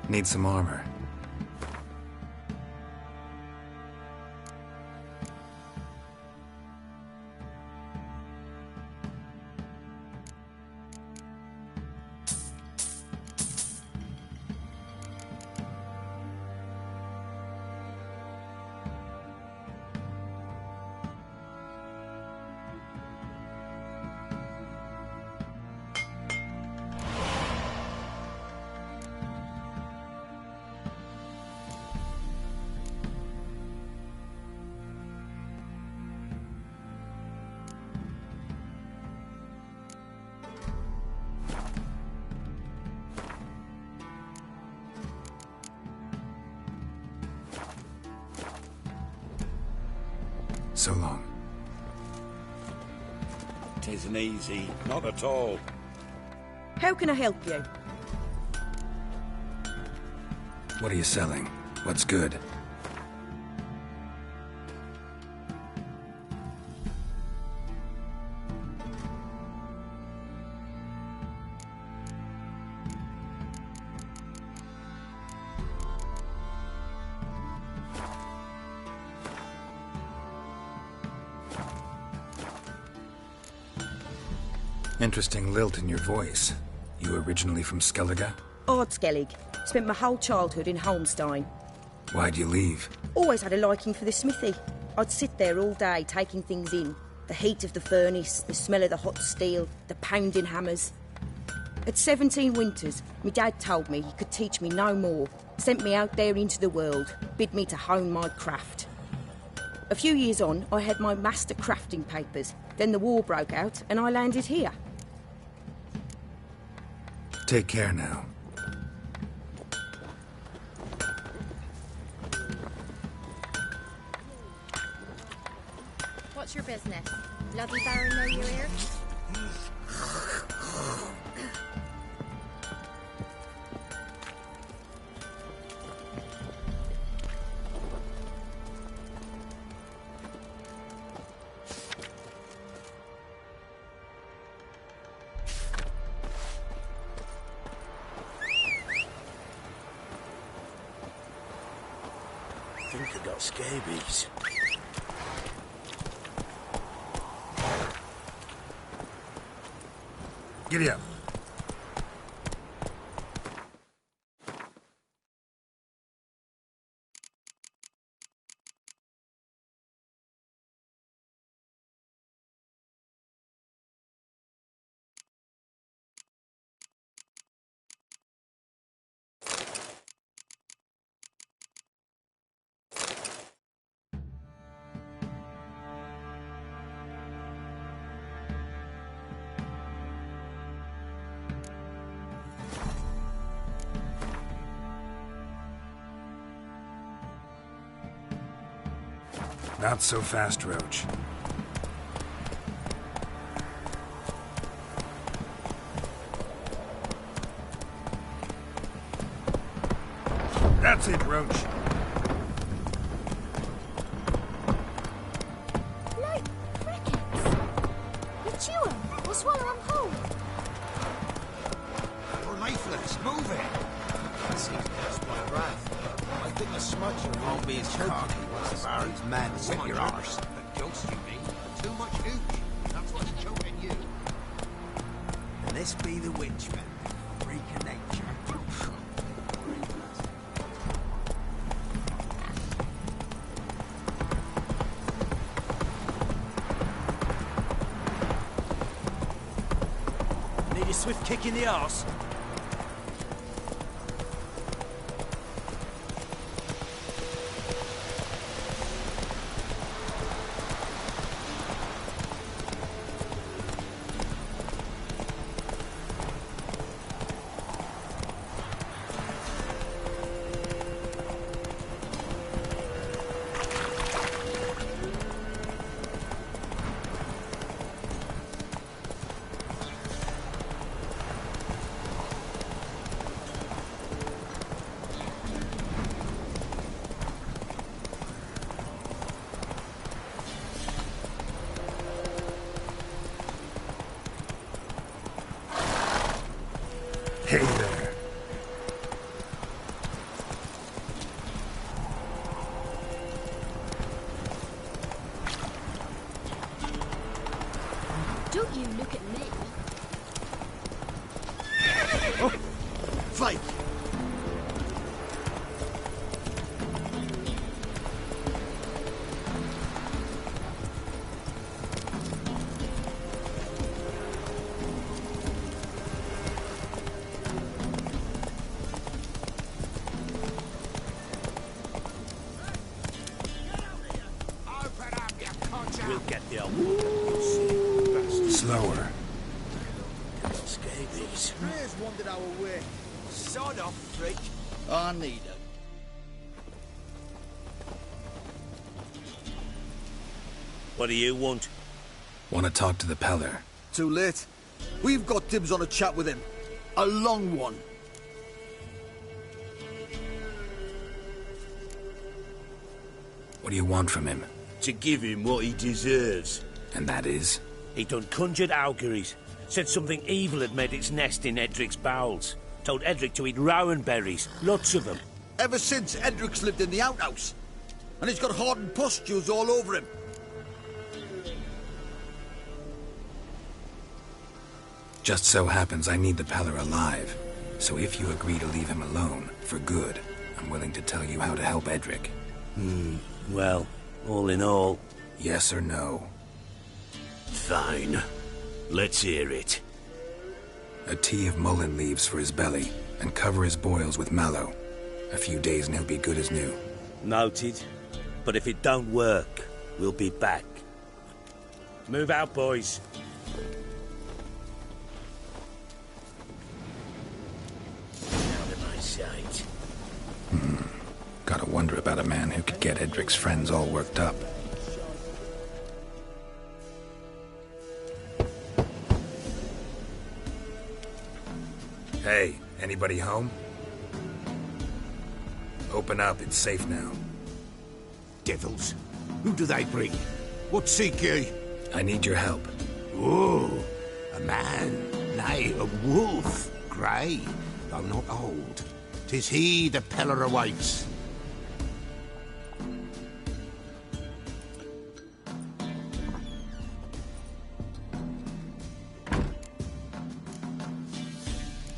Need some armor. So long. 'Tisn't easy, not at all. How can I help you? What are you selling? What's good? Interesting lilt in your voice. You originally from Skellige? Ardskellig. Spent my whole childhood in Holmstein. Why'd you leave? Always had a liking for the smithy. I'd sit there all day taking things in. The heat of the furnace, the smell of the hot steel, the pounding hammers. At 17 winters, my dad told me he could teach me no more. Sent me out there into the world, bid me to hone my craft. A few years on, I had my master crafting papers. Then the war broke out and I landed here. Take care now. What's your business? Bloody Baron know you're here? I think I got scabies. Giddy up. Not so fast, Roach. That's it, Roach. Like crickets. You chew them or swallow them whole. You're lifeless. Move it. That seems to catch my breath. I think a smudger won't be as cocky once the Baron's men whip your arse. A ghost, you mean? Too much hooch. That's what's choking you. And this be the witchman. Freak of nature. Need a swift kick in the arse. Hey there. Don't you look at me. Oh. Fight! We'll get the old Slower. scabies. Ray's wandered our way. Sod off, freak. I need her. What do you want? Want to talk to the Peller? Too late. We've got dibs on a chat with him. A long one. What do you want from him? To give him what he deserves. And that is? He done conjured auguries. Said something evil had made its nest in Edric's bowels. Told Edric to eat rowan berries. Lots of them. Ever since Edric's lived in the outhouse. And he's got hardened pustules all over him. Just so happens I need the Peller alive. So if you agree to leave him alone, for good, I'm willing to tell you how to help Edric. Well, all in all... Yes or no? Fine. Let's hear it. A tea of mullein leaves for his belly, and cover his boils with mallow. A few days and he'll be good as new. Noted. But if it don't work, we'll be back. Move out, boys. Out of my sight. Gotta wonder about a man who could get Edric's friends all worked up. Hey, anybody home? Open up, it's safe now. Devils, who do they bring? What seek ye? I need your help. Oh, a man, nay, a wolf, grey, though not old. 'Tis he the Peller awaits.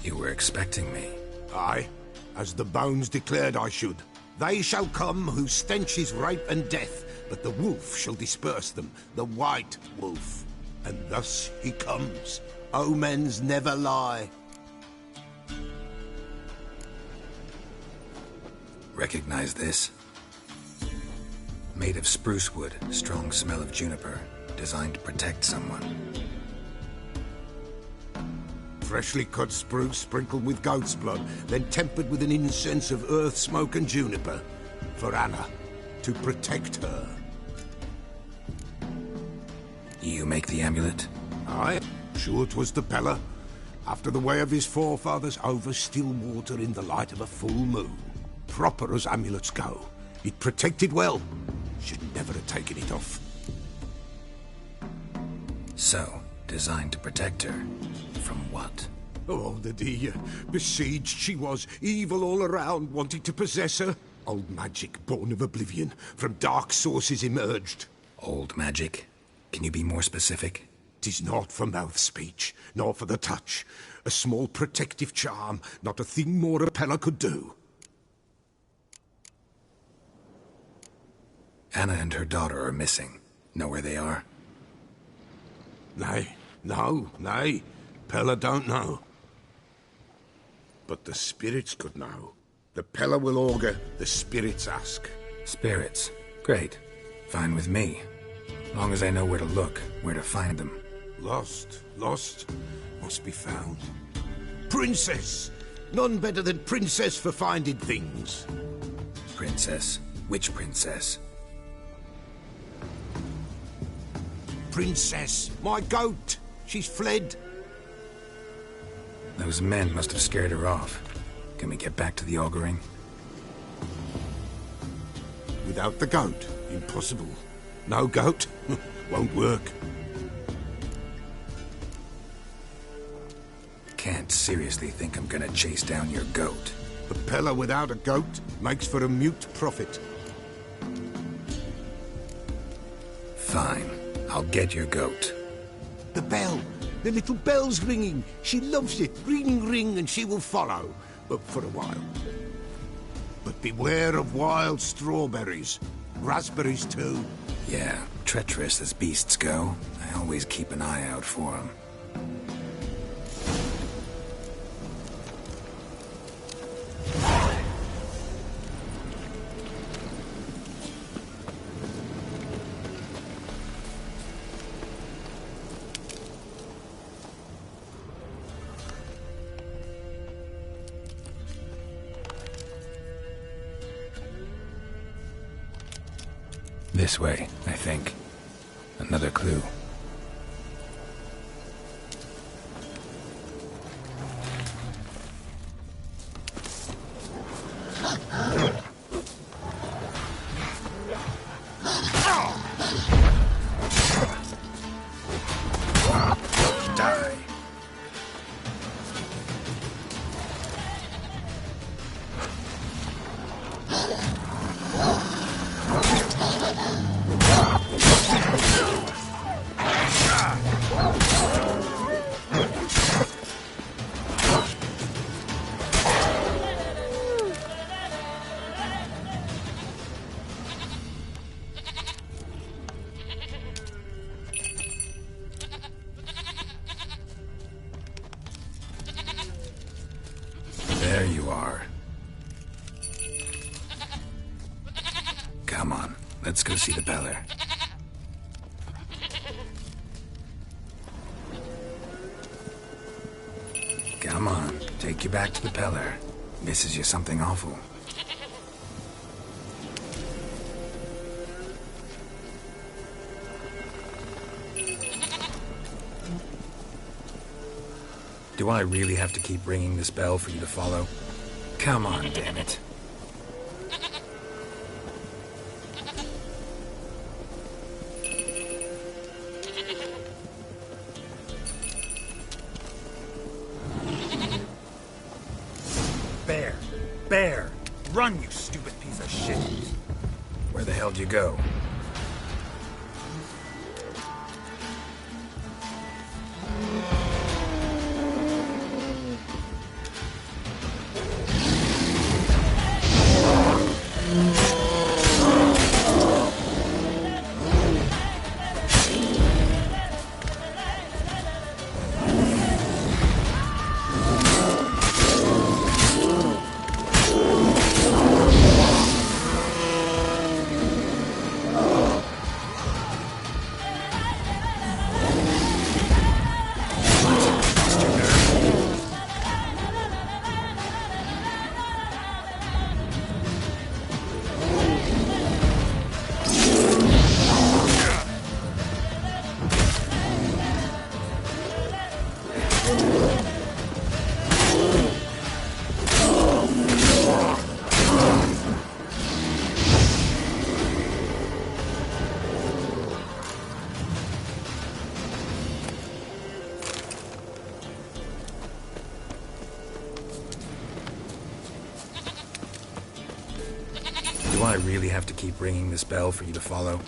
You were expecting me. Aye, as the bones declared I should. They shall come whose stench is rape and death, but the wolf shall disperse them, the white wolf. And thus he comes. Omens never lie. Recognize this? Made of spruce wood, strong smell of juniper, designed to protect someone. Freshly cut spruce sprinkled with goat's blood, then tempered with an incense of earth, smoke and juniper. For Anna, to protect her. You make the amulet? Aye, sure 'twas the Peller. After the way of his forefathers, over still water in the light of a full moon. Proper as amulets go. It protected well. Should never have taken it off. So, designed to protect her. From what? Oh, the dear. Besieged she was, evil all around, wanting to possess her. Old magic, born of oblivion, from dark sources emerged. Old magic? Can you be more specific? 'Tis not for mouth speech, nor for the touch. A small protective charm, not a thing more a Peller could do. Anna and her daughter are missing. Know where they are? Nay, nay. Peller don't know. But the spirits could know. The Peller will augur, the spirits ask. Spirits? Great. Fine with me. Long as I know where to look, where to find them. Lost, must be found. Princess! None better than Princess for finding things. Princess? Which princess? Princess, my goat! She's fled. Those men must have scared her off. Can we get back to the auguring? Without the goat, impossible. No goat, won't work. Can't seriously think I'm gonna chase down your goat. The Peller without a goat makes for a mute prophet. Fine. I'll get your goat. The bell! The little bell's ringing. She loves it. Ring, ring, and she will follow. But for a while. But beware of wild strawberries. Raspberries, too. Yeah, treacherous as beasts go. I always keep an eye out for them. This way, I think. Another clue. Die. Let's go see the Beller. Come on, take you back to the Peller. Misses you something awful. Do I really have to keep ringing this bell for you to follow? Come on, damn it. Bear! Run, you stupid piece of shit! Where the hell did you go? Do I really have to keep ringing this bell for you to follow?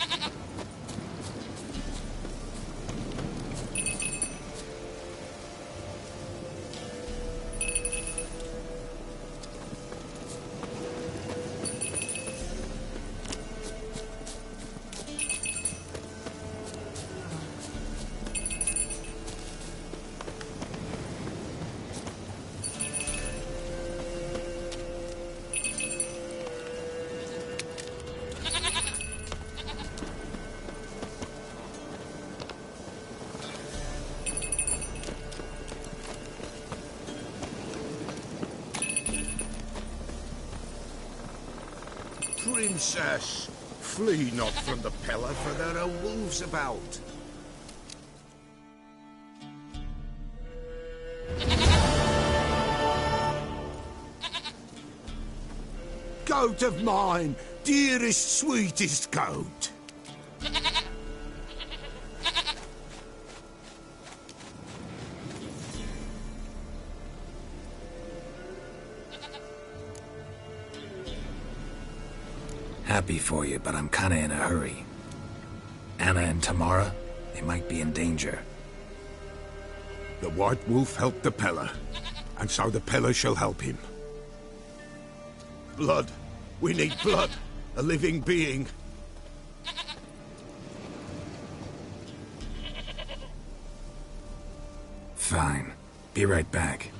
Princess, flee not from the Peller, for there are wolves about. Goat of mine, dearest, sweetest goat. Happy for you, but I'm kinda in a hurry. Anna and Tamara, they might be in danger. The White Wolf helped the Peller, and so the Peller shall help him. Blood. We need blood. A living being. Fine. Be right back.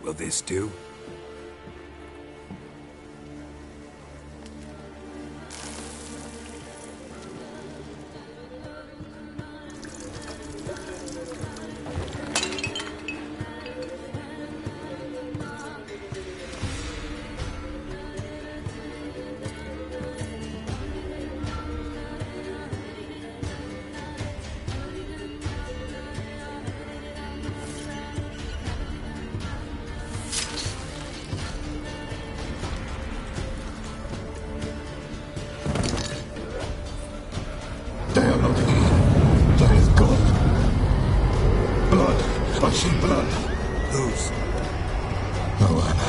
Will this do? They are not here. There is God. Blood. I see blood. Whose? No Anna.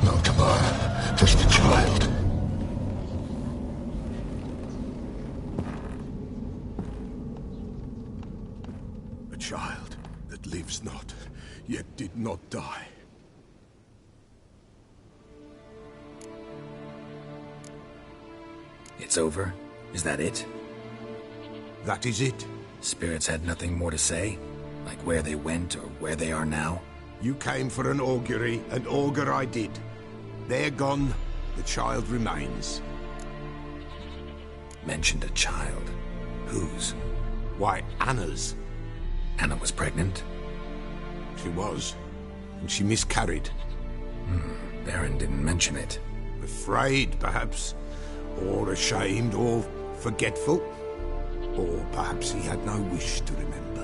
No Tamara. Just a child. A child that lives not, yet did not die. It's over? Is that it? That is it. Spirits had nothing more to say? Like where they went or where they are now? You came for an augury, and augur I did. They're gone, the child remains. Mentioned a child. Whose? Why, Anna's. Anna was pregnant? She was, and she miscarried. Baron didn't mention it. Afraid, perhaps, or ashamed, or forgetful. Or perhaps he had no wish to remember.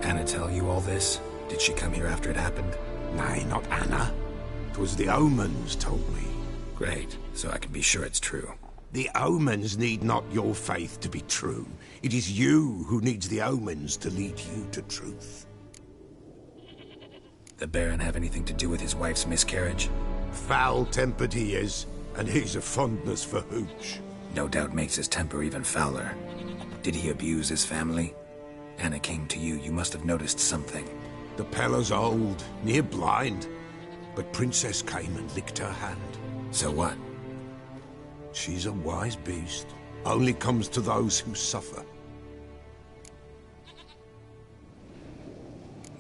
Anna tell you all this? Did she come here after it happened? Nay, not Anna. 'Twas the omens told me. Great, so I can be sure it's true. The omens need not your faith to be true. It is you who needs the omens to lead you to truth. The Baron have anything to do with his wife's miscarriage? Foul-tempered he is, and he's a fondness for hooch. No doubt makes his temper even fouler. Did he abuse his family? Anna came to you, you must have noticed something. The Pella's old, near blind, but Princess came and licked her hand. So what? She's a wise beast. Only comes to those who suffer.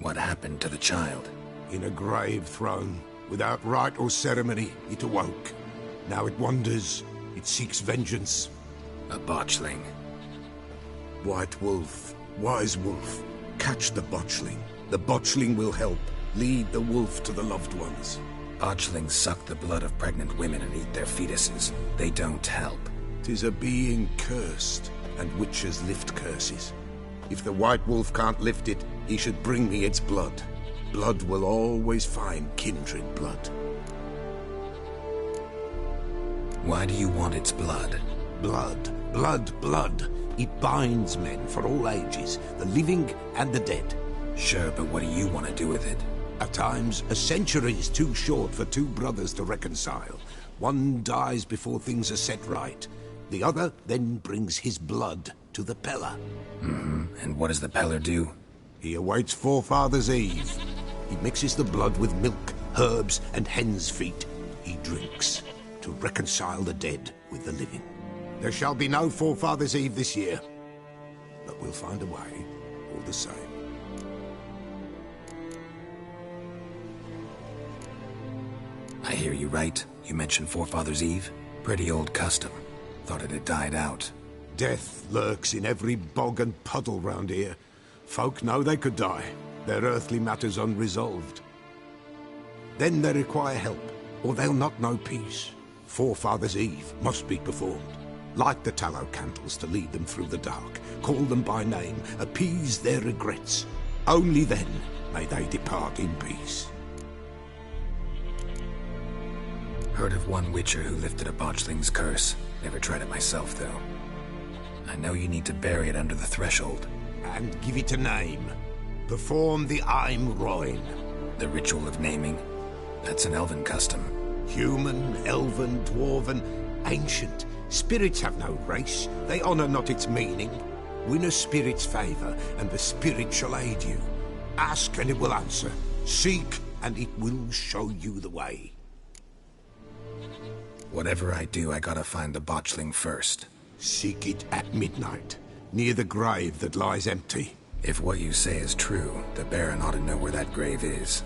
What happened to the child? In a grave thrown, without rite or ceremony, it awoke. Now it wanders, it seeks vengeance. A botchling. White wolf, wise wolf, catch the botchling. The botchling will help, lead the wolf to the loved ones. Botchlings suck the blood of pregnant women and eat their fetuses. They don't help. 'Tis a being cursed, and witches lift curses. If the white wolf can't lift it, he should bring me its blood. Blood will always find kindred blood. Why do you want its blood? Blood, blood, blood. It binds men for all ages, the living and the dead. Sure, but what do you want to do with it? At times, a century is too short for two brothers to reconcile. One dies before things are set right. The other then brings his blood to the Pella. And what does the Peller do? He awaits Forefather's Eve. He mixes the blood with milk, herbs, and hen's feet. He drinks to reconcile the dead with the living. There shall be no Forefather's Eve this year, but we'll find a way all the same. I hear you right. You mentioned Forefather's Eve? Pretty old custom. Thought it had died out. Death lurks in every bog and puddle round here. Folk know they could die, their earthly matters unresolved. Then they require help, or they'll not know peace. Forefather's Eve must be performed. Light the tallow candles to lead them through the dark. Call them by name, appease their regrets. Only then may they depart in peace. Heard of one witcher who lifted a botchling's curse. Never tried it myself, though. I know you need to bury it under the threshold. And give it a name. Perform the Aim Roin. The ritual of naming? That's an elven custom. Human, elven, dwarven, ancient. Spirits have no race. They honor not its meaning. Win a spirit's favor, and the spirit shall aid you. Ask, and it will answer. Seek, and it will show you the way. Whatever I do, I gotta find the botchling first. Seek it at midnight, near the grave that lies empty. If what you say is true, the Baron ought to know where that grave is.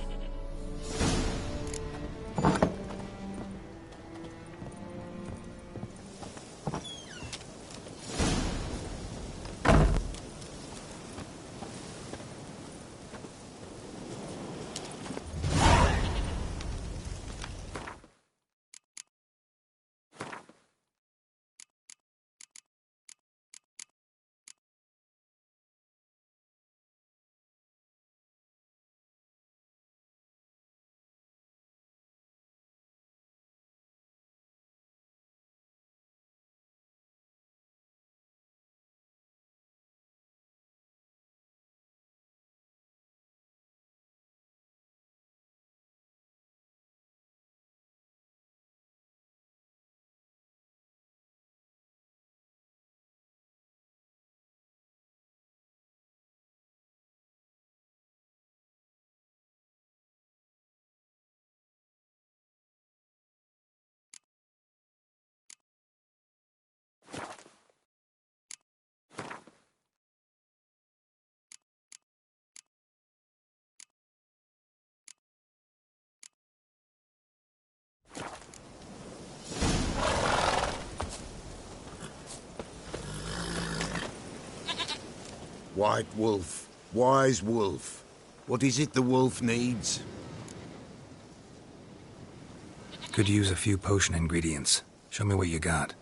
White wolf. Wise wolf. What is it the wolf needs? Could use a few potion ingredients. Show me what you got.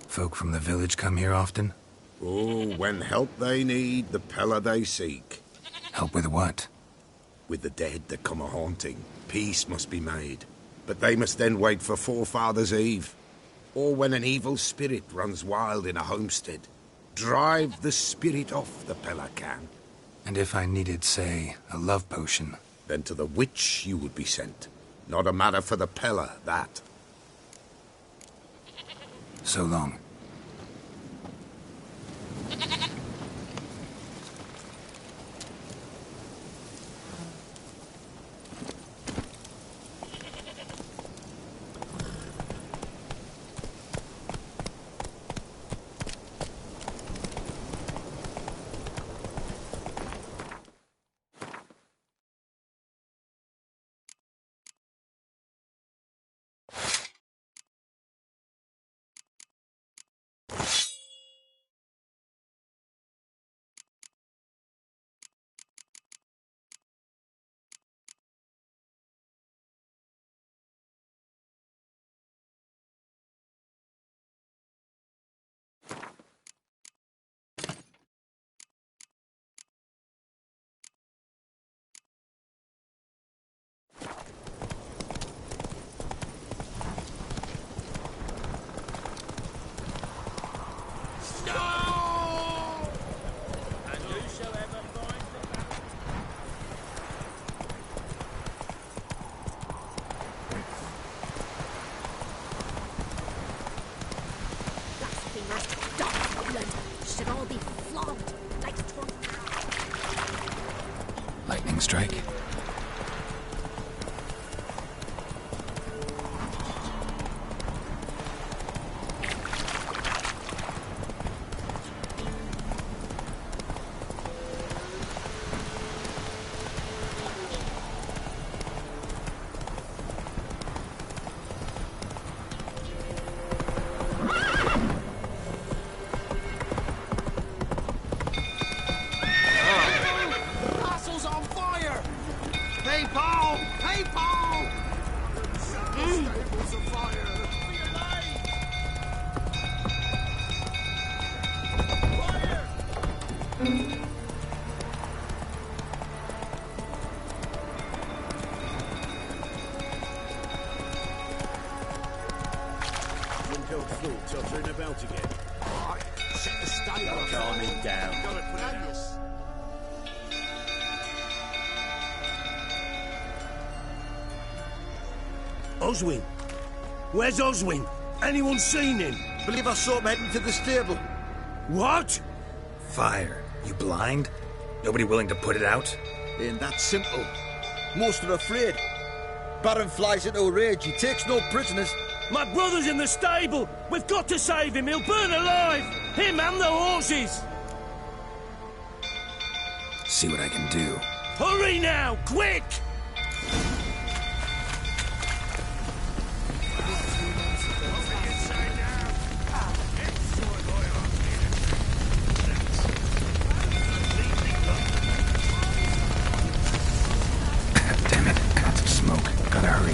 Folk from the village come here often? Oh, when help they need, the Pella they seek. Help with what? With the dead that come a-haunting, peace must be made. But they must then wait for Forefathers' Eve. Or when an evil spirit runs wild in a homestead. Drive the spirit off, the Pella can. And if I needed, say, a love potion? Then to the witch you would be sent. Not a matter for the Pella, that. So long. Lightning strike. down. Oswin? Where's Oswin? Anyone seen him? Believe I saw him heading to the stable. What? Fire. You blind? Nobody willing to put it out? Ain't that simple. Most are afraid. Baron flies into a rage. He takes no prisoners. My brother's in the stable. We've got to save him. He'll burn alive. Him and the horses. See what I can do. Hurry now, quick! Damn it, lots of smoke. Gotta hurry.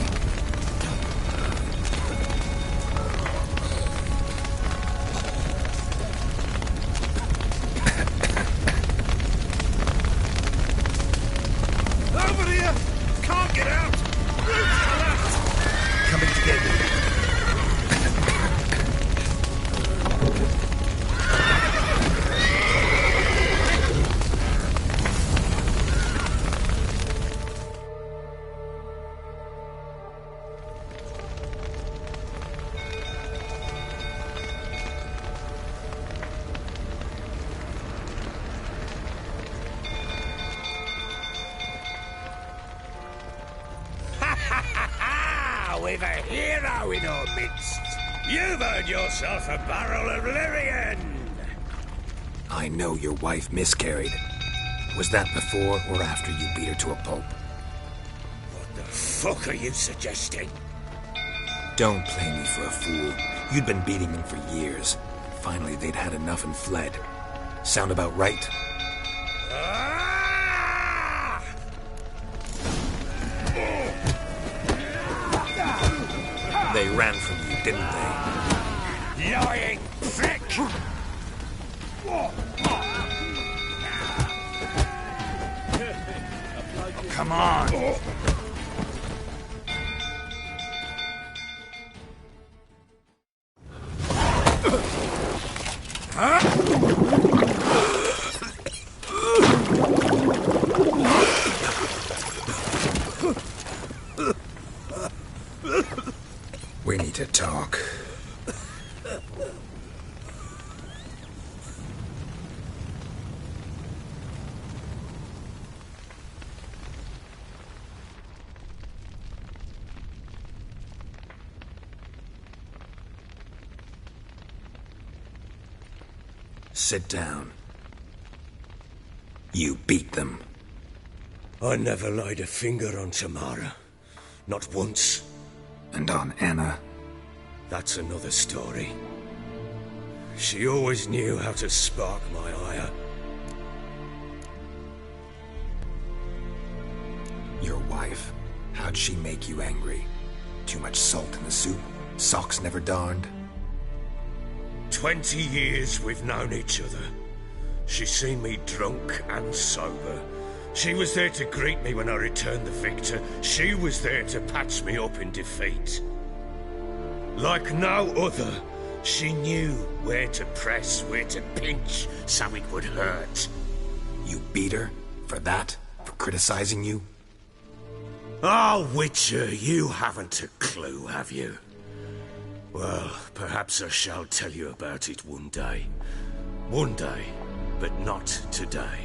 Over here! Can't get out! Roots collapsed! Coming together. We've a hero in our midst. You've earned yourself a barrel of Lyrian. I know your wife miscarried. Was that before or after you beat her to a pulp? What the fuck are you suggesting? Don't play me for a fool. You'd been beating them for years. Finally, they'd had enough and fled. Sound about right? They ran from you, didn't they? Lying prick! Come on! We need to talk. Sit down. You beat them. I never laid a finger on Tamara. Not once. And on Anna? That's another story. She always knew how to spark my ire. Your wife, how'd she make you angry? Too much salt in the soup? Socks never darned? 20 years we've known each other. She's seen me drunk and sober. She was there to greet me when I returned the victor. She was there to patch me up in defeat. Like no other, she knew where to press, where to pinch, so it would hurt. You beat her? For that? For criticizing you? Oh, Witcher, you haven't a clue, have you? Well, perhaps I shall tell you about it one day. One day, but not today.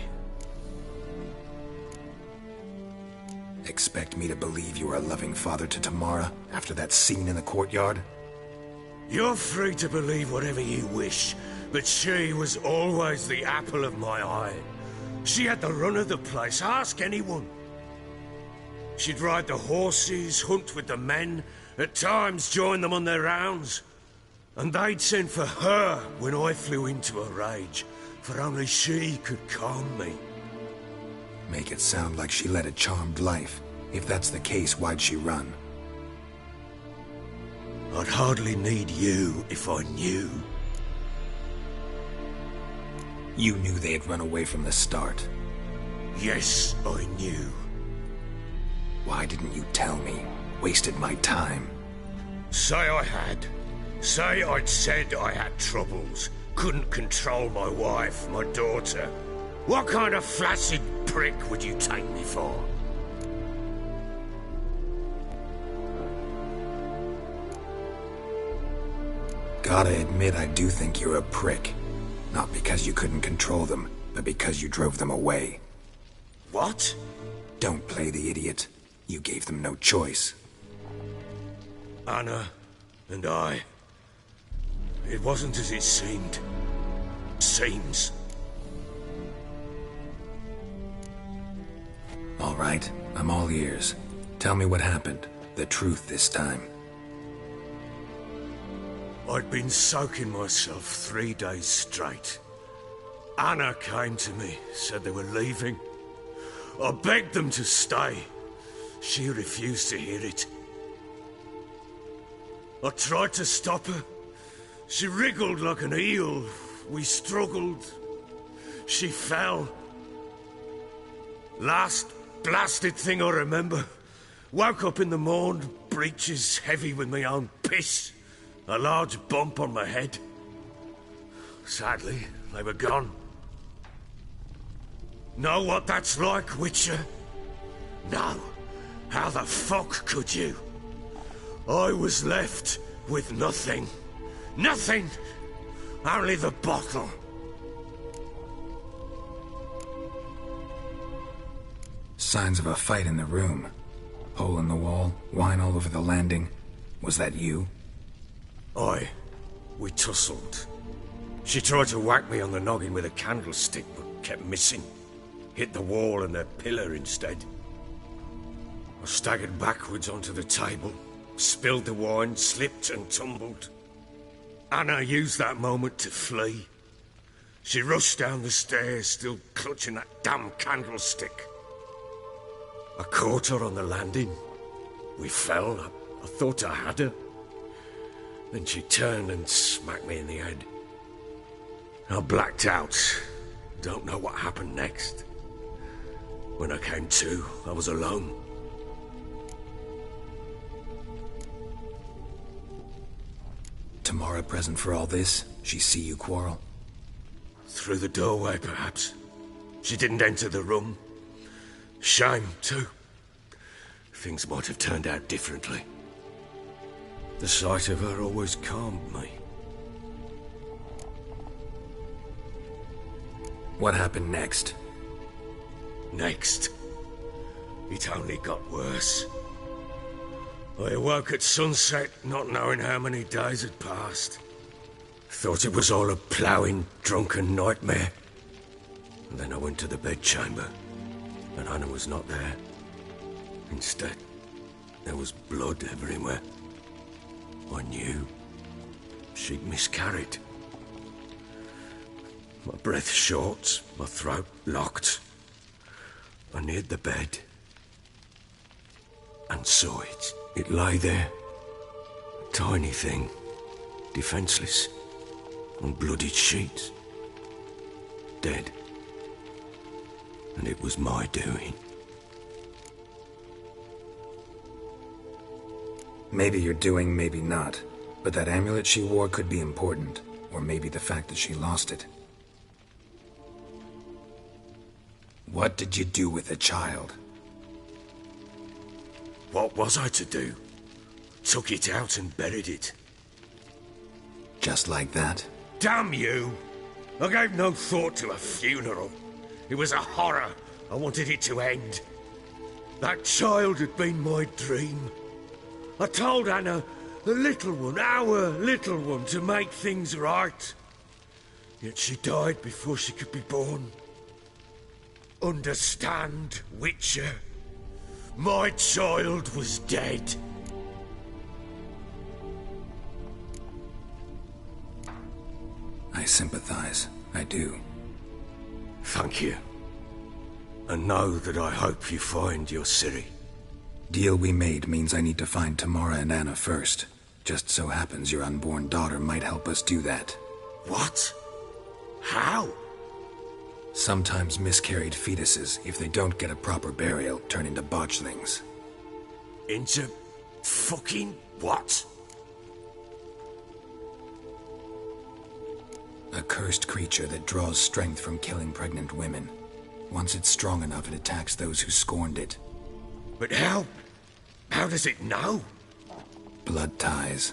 Expect me to believe you are a loving father to Tamara after that scene in the courtyard? You're free to believe whatever you wish, but she was always the apple of my eye. She had the run of the place, ask anyone. She'd ride the horses, hunt with the men, at times join them on their rounds. And they'd send for her when I flew into a rage, for only she could calm me. Make it sound like she led a charmed life. If that's the case, why'd she run? I'd hardly need you if I knew. You knew they had run away from the start. Yes, I knew. Why didn't you tell me? Wasted my time. Say I had. Say I'd said I had troubles. couldn't control my wife, my daughter, what kind of flaccid prick would you take me for? Gotta admit, I do think you're a prick. Not because you couldn't control them, but because you drove them away. What? Don't play the idiot. You gave them no choice. Anna and I... It wasn't as it seemed. Seems. All right, I'm all ears. Tell me what happened. The truth this time. I'd been soaking myself 3 days straight. Anna came to me, said they were leaving. I begged them to stay. She refused to hear it. I tried to stop her. She wriggled like an eel. We struggled. She fell. Last blasted thing I remember. Woke up in the morn, breeches heavy with my own piss. A large bump on my head. Sadly, they were gone. Know what that's like, Witcher? No. How the fuck could you? I was left with nothing. Nothing! Only the bottle. Signs of a fight in the room. Hole in the wall, wine all over the landing. Was that you? We tussled. She tried to whack me on the noggin with a candlestick, but kept missing. Hit the wall and the pillar instead. I staggered backwards onto the table, spilled the wine, slipped and tumbled. Anna used that moment to flee. She rushed down the stairs, still clutching that damn candlestick. I caught her on the landing. We fell. I thought I had her. Then she turned and smacked me in the head. I blacked out. Don't know what happened next. When I came to, I was alone. Tamara present for all this? She see you quarrel? Through the doorway, perhaps. She didn't enter the room. Shame, too. Things might have turned out differently. The sight of her always calmed me. What happened next? Next? It only got worse. I awoke at sunset, not knowing how many days had passed. Thought it was all a ploughing, drunken nightmare. And then I went to the bedchamber, and Anna was not there. Instead, there was blood everywhere. I knew she'd miscarried. My breath short, my throat locked. I neared the bed and saw it. It lay there, a tiny thing, defenseless, on bloodied sheets, dead. And it was my doing. Maybe you're doing, maybe not. But that amulet she wore could be important. Or maybe the fact that she lost it. What did you do with the child? What was I to do? Took it out and buried it. Just like that? Damn you! I gave no thought to a funeral. It was a horror. I wanted it to end. That child had been my dream. I told Anna, the little one, our little one, to make things right. Yet she died before she could be born. Understand, Witcher? My child was dead. I sympathize. I do. Thank you. And know that I hope you find your Ciri. Deal we made means I need to find Tamara and Anna first. Just so happens your unborn daughter might help us do that. What? How? Sometimes miscarried fetuses, if they don't get a proper burial, turn into botchlings. Into fucking what? A cursed creature that draws strength from killing pregnant women. Once it's strong enough, it attacks those who scorned it. But how? How does it know? Blood ties.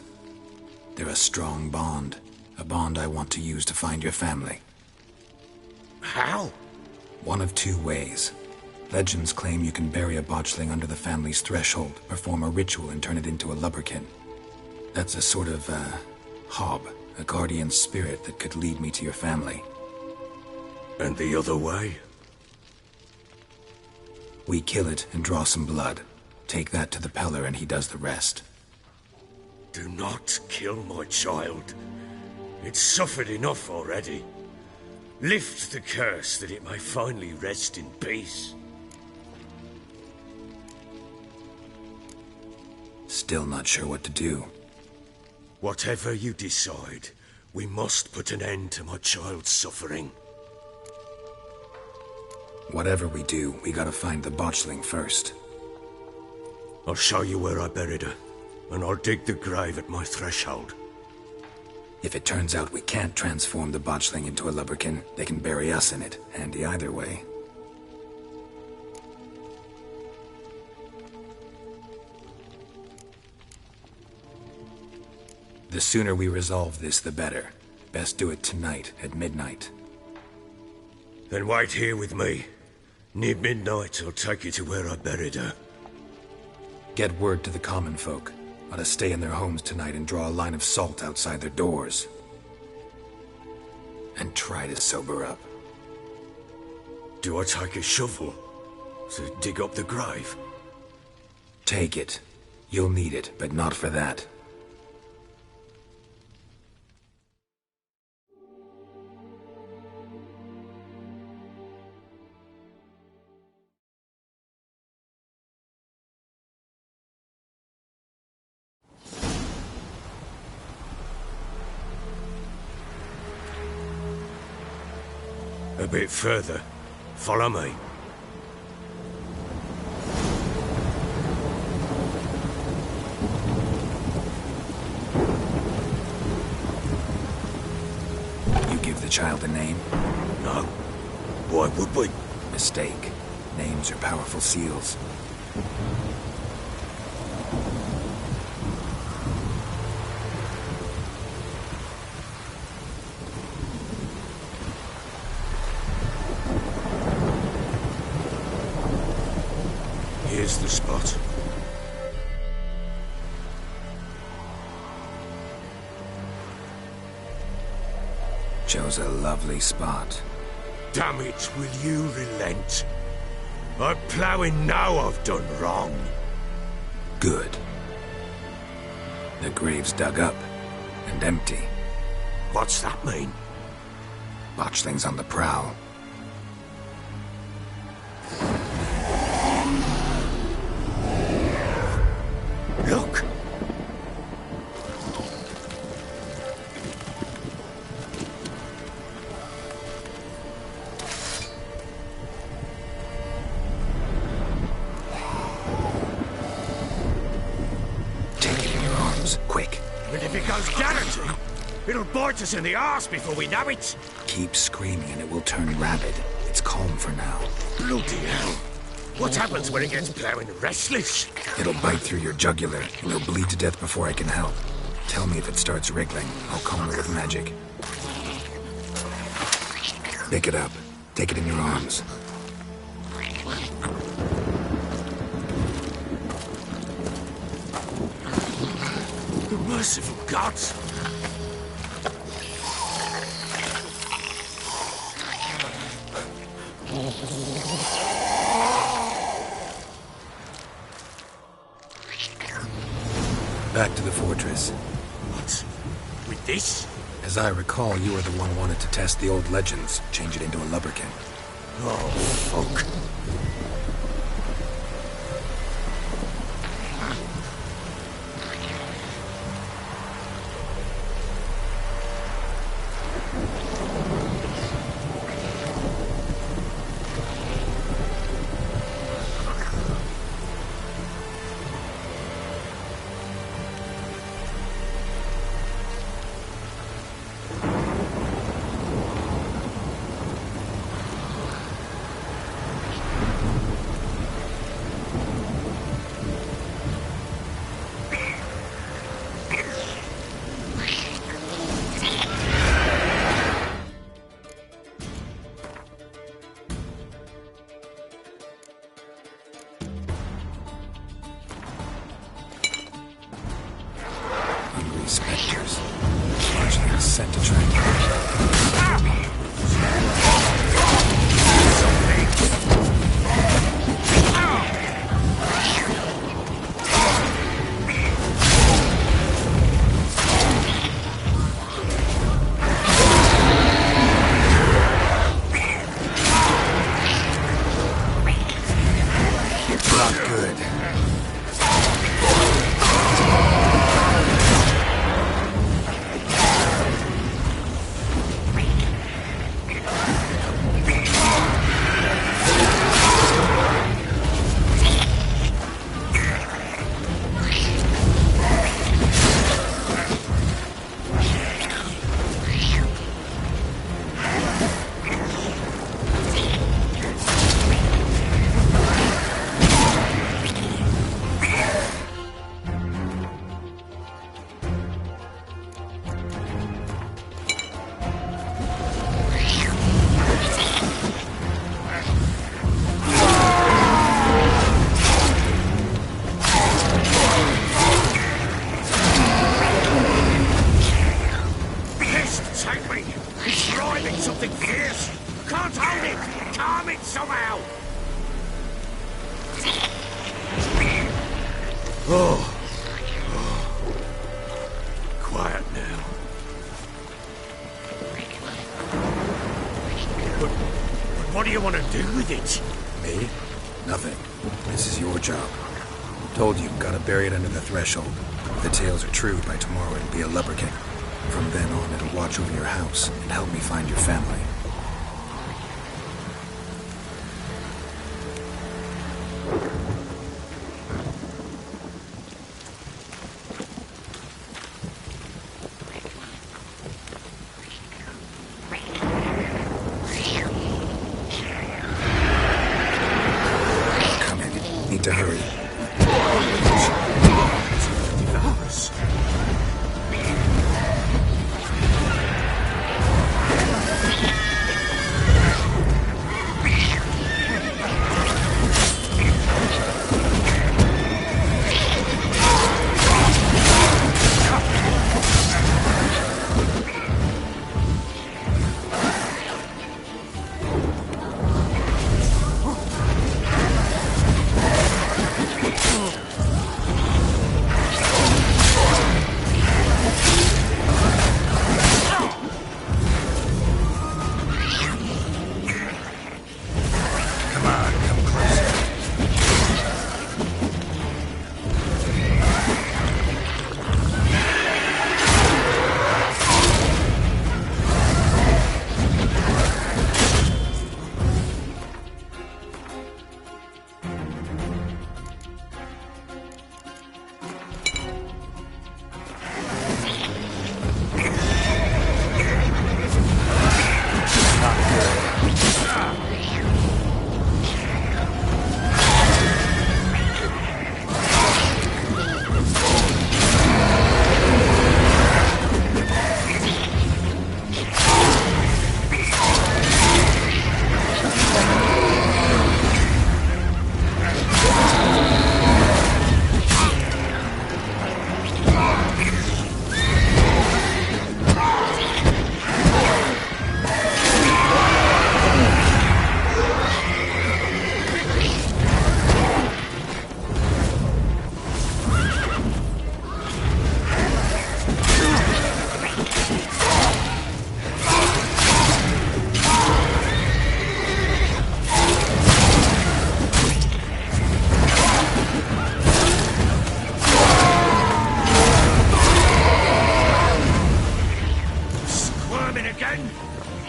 They're a strong bond. A bond I want to use to find your family. How? One of two ways. Legends claim you can bury a botchling under the family's threshold, perform a ritual, and turn it into a lubberkin. That's a sort of, hob, a guardian spirit that could lead me to your family. And the other way? We kill it and draw some blood. Take that to the Peller and he does the rest. Do not kill my child. It's suffered enough already. Lift the curse that it may finally rest in peace. Still not sure what to do. Whatever you decide, we must put an end to my child's suffering. Whatever we do, we gotta find the botchling first. I'll show you where I buried her, and I'll dig the grave at my threshold. If it turns out we can't transform the botchling into a lubberkin, they can bury us in it. Handy either way. The sooner we resolve this, the better. Best do it tonight, at midnight. Then wait here with me. Near midnight, I'll take you to where I buried her. Get word to the common folk. Ought to stay in their homes tonight and draw a line of salt outside their doors. And try to sober up. Do I take a shovel to dig up the grave? Take it. You'll need it, but not for that. A bit further. Follow me. You give the child a name? No. Why would we? Mistake. Names are powerful seals. Here's the spot. Chose a lovely spot. Damn it, will you relent? I'm ploughing now I've done wrong. Good. The grave's dug up and empty. What's that mean? Botchling's on the prowl. Look! Take it in your arms, quick. But if it goes guaranteed, it'll bite us in the arse before we know it. Keep screaming and it will turn rabid. It's calm for now. Bloody hell. What happens when it gets ploughing restless? It'll bite through your jugular, and you'll bleed to death before I can help. Tell me if it starts wriggling. I'll calm it with magic. Pick it up. Take it in your arms. The merciful gods! Back to the fortress. What? With this? As I recall, you were the one who wanted to test the old legends, change it into a lubberkin. Oh, fuck. sent to train. Quiet now. But what do you want to do with it? Me? Nothing. This is your job. Told you, gotta bury it under the threshold. If the tales are true, by tomorrow it'll be a lubberkin. From then on, it'll watch over your house and help me find your family. Need to hurry.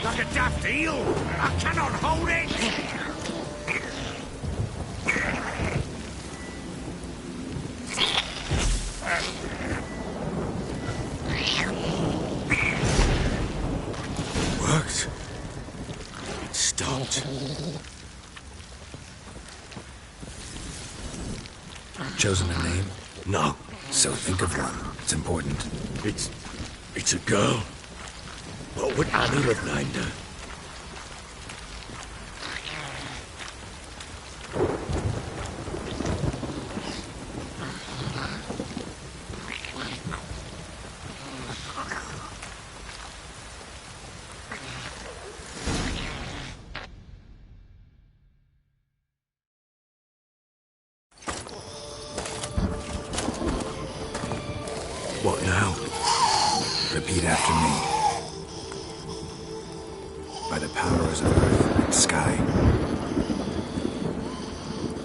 Like a daft eel! I cannot hold it! Worked. It stopped. Chosen a name? No. So think of one. It's important. It's a girl. What would Annie have named her? powers of earth and sky.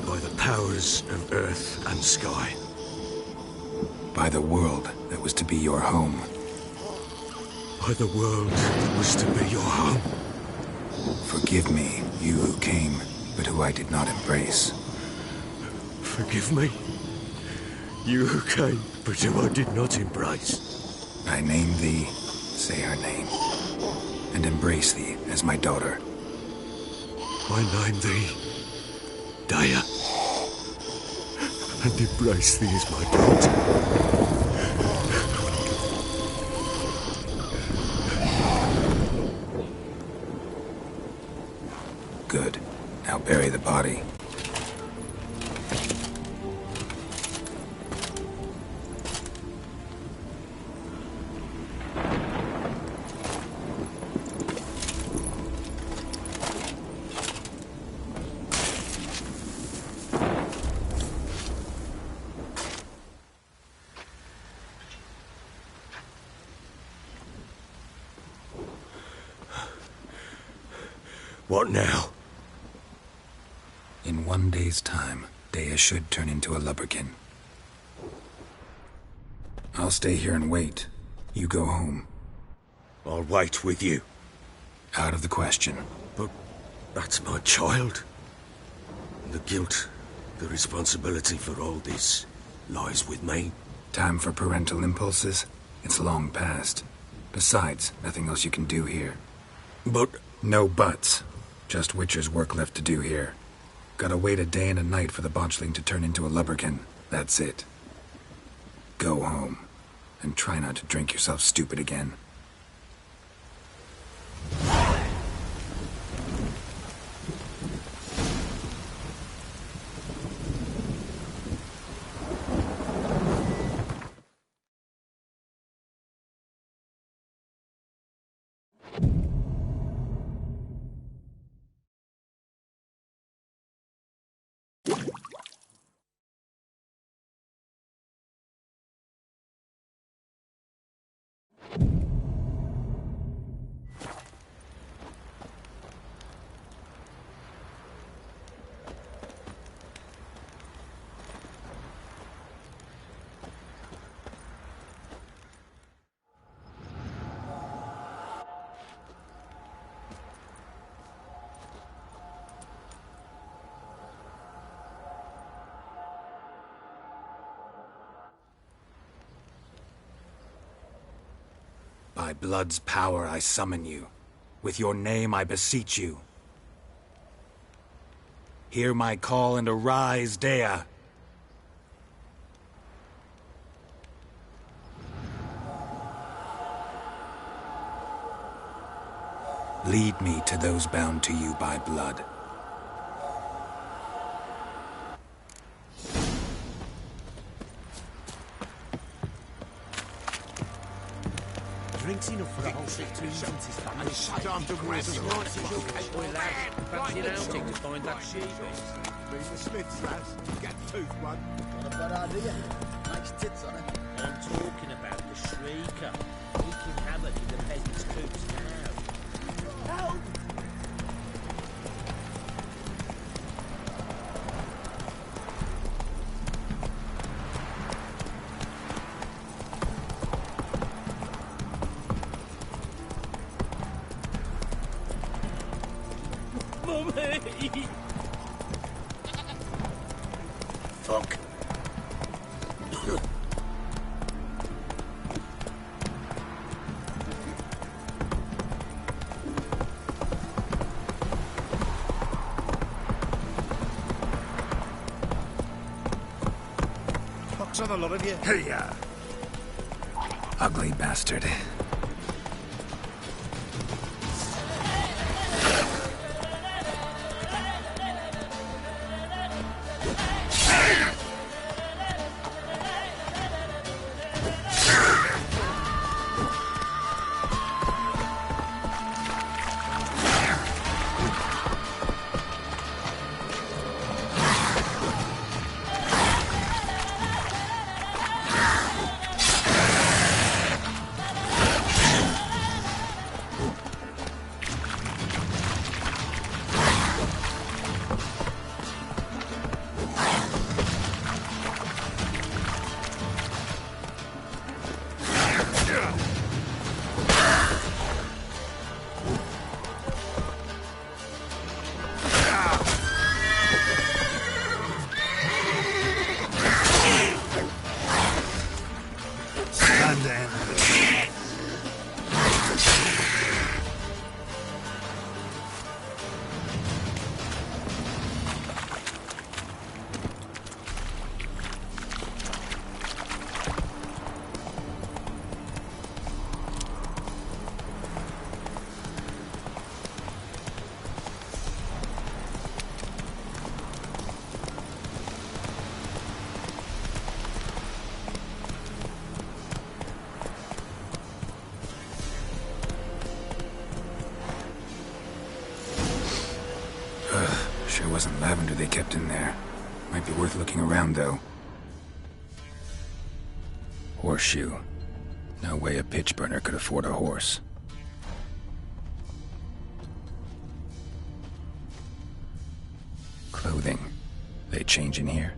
By the powers of earth and sky. By the world that was to be your home. By the world that was to be your home. Forgive me, you who came, but who I did not embrace. Forgive me, you who came, but who I did not embrace. I name thee, say her name, and embrace thee as my daughter. I name thee, Dea, and embrace thee as my daughter. Good. Now bury the body. What now? In 1 day's time, Dea should turn into a lubberkin. I'll stay here and wait. You go home. I'll wait with you. Out of the question. But that's my child. The guilt, the responsibility for all this lies with me. Time for parental impulses? It's long past. Besides, nothing else you can do here. But... No buts. Just Witcher's work left to do here. Gotta wait a day and a night for the botchling to turn into a lubberkin. That's it. Go home. And try not to drink yourself stupid again. By blood's power I summon you. With your name I beseech you. Hear my call and arise, Dea. Lead me to those bound to you by blood. Drinks enough for a whole trip to time to rest. Fancy an outing to find that sheep. Be the Smiths, lads. Get the tooth one. Not a bad idea. Nice tits on it. I'm talking about the Shrieker. Wreaking havoc in the peasants' coops now. Help! Fuck. Fuck's on a lot of you. Hey, ugly bastard. Sure wasn't lavender they kept in there. Might be worth looking around, though. Horseshoe. No way a pitch burner could afford a horse. Clothing. They change in here?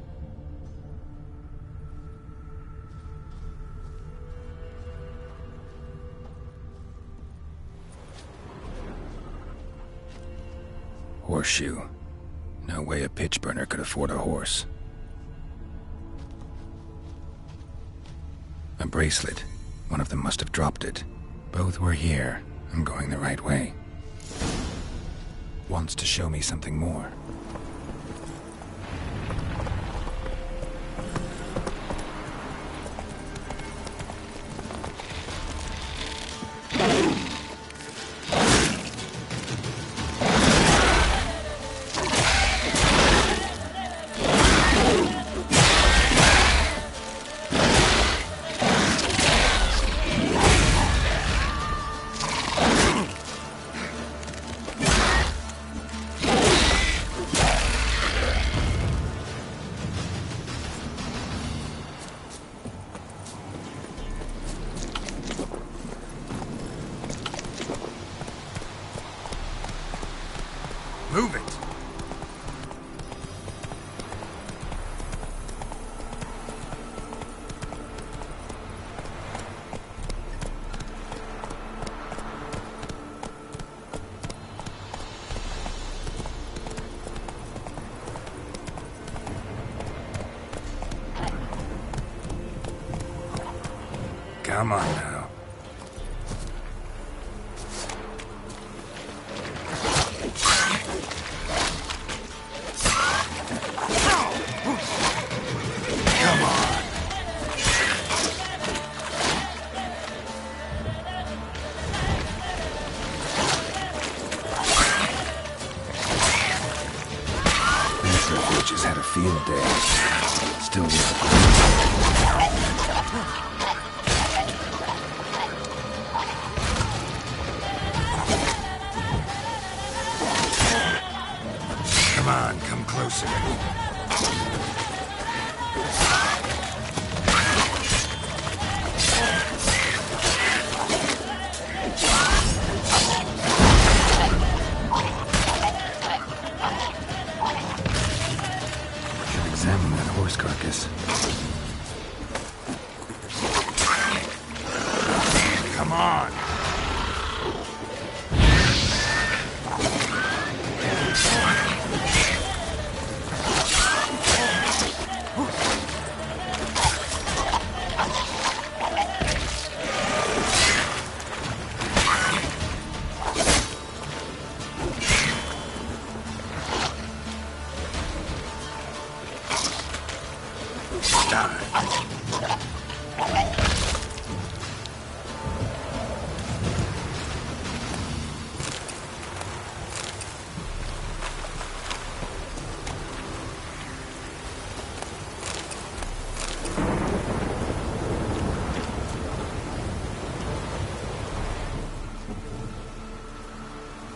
Horseshoe. No way a pitch burner could afford a horse. A bracelet. One of them must have dropped it. Both were here. I'm going the right way. Wants to show me something more. Move it! Come on now. Had a field day. Still worth Come on, come closer. Examine that horse carcass. Come on!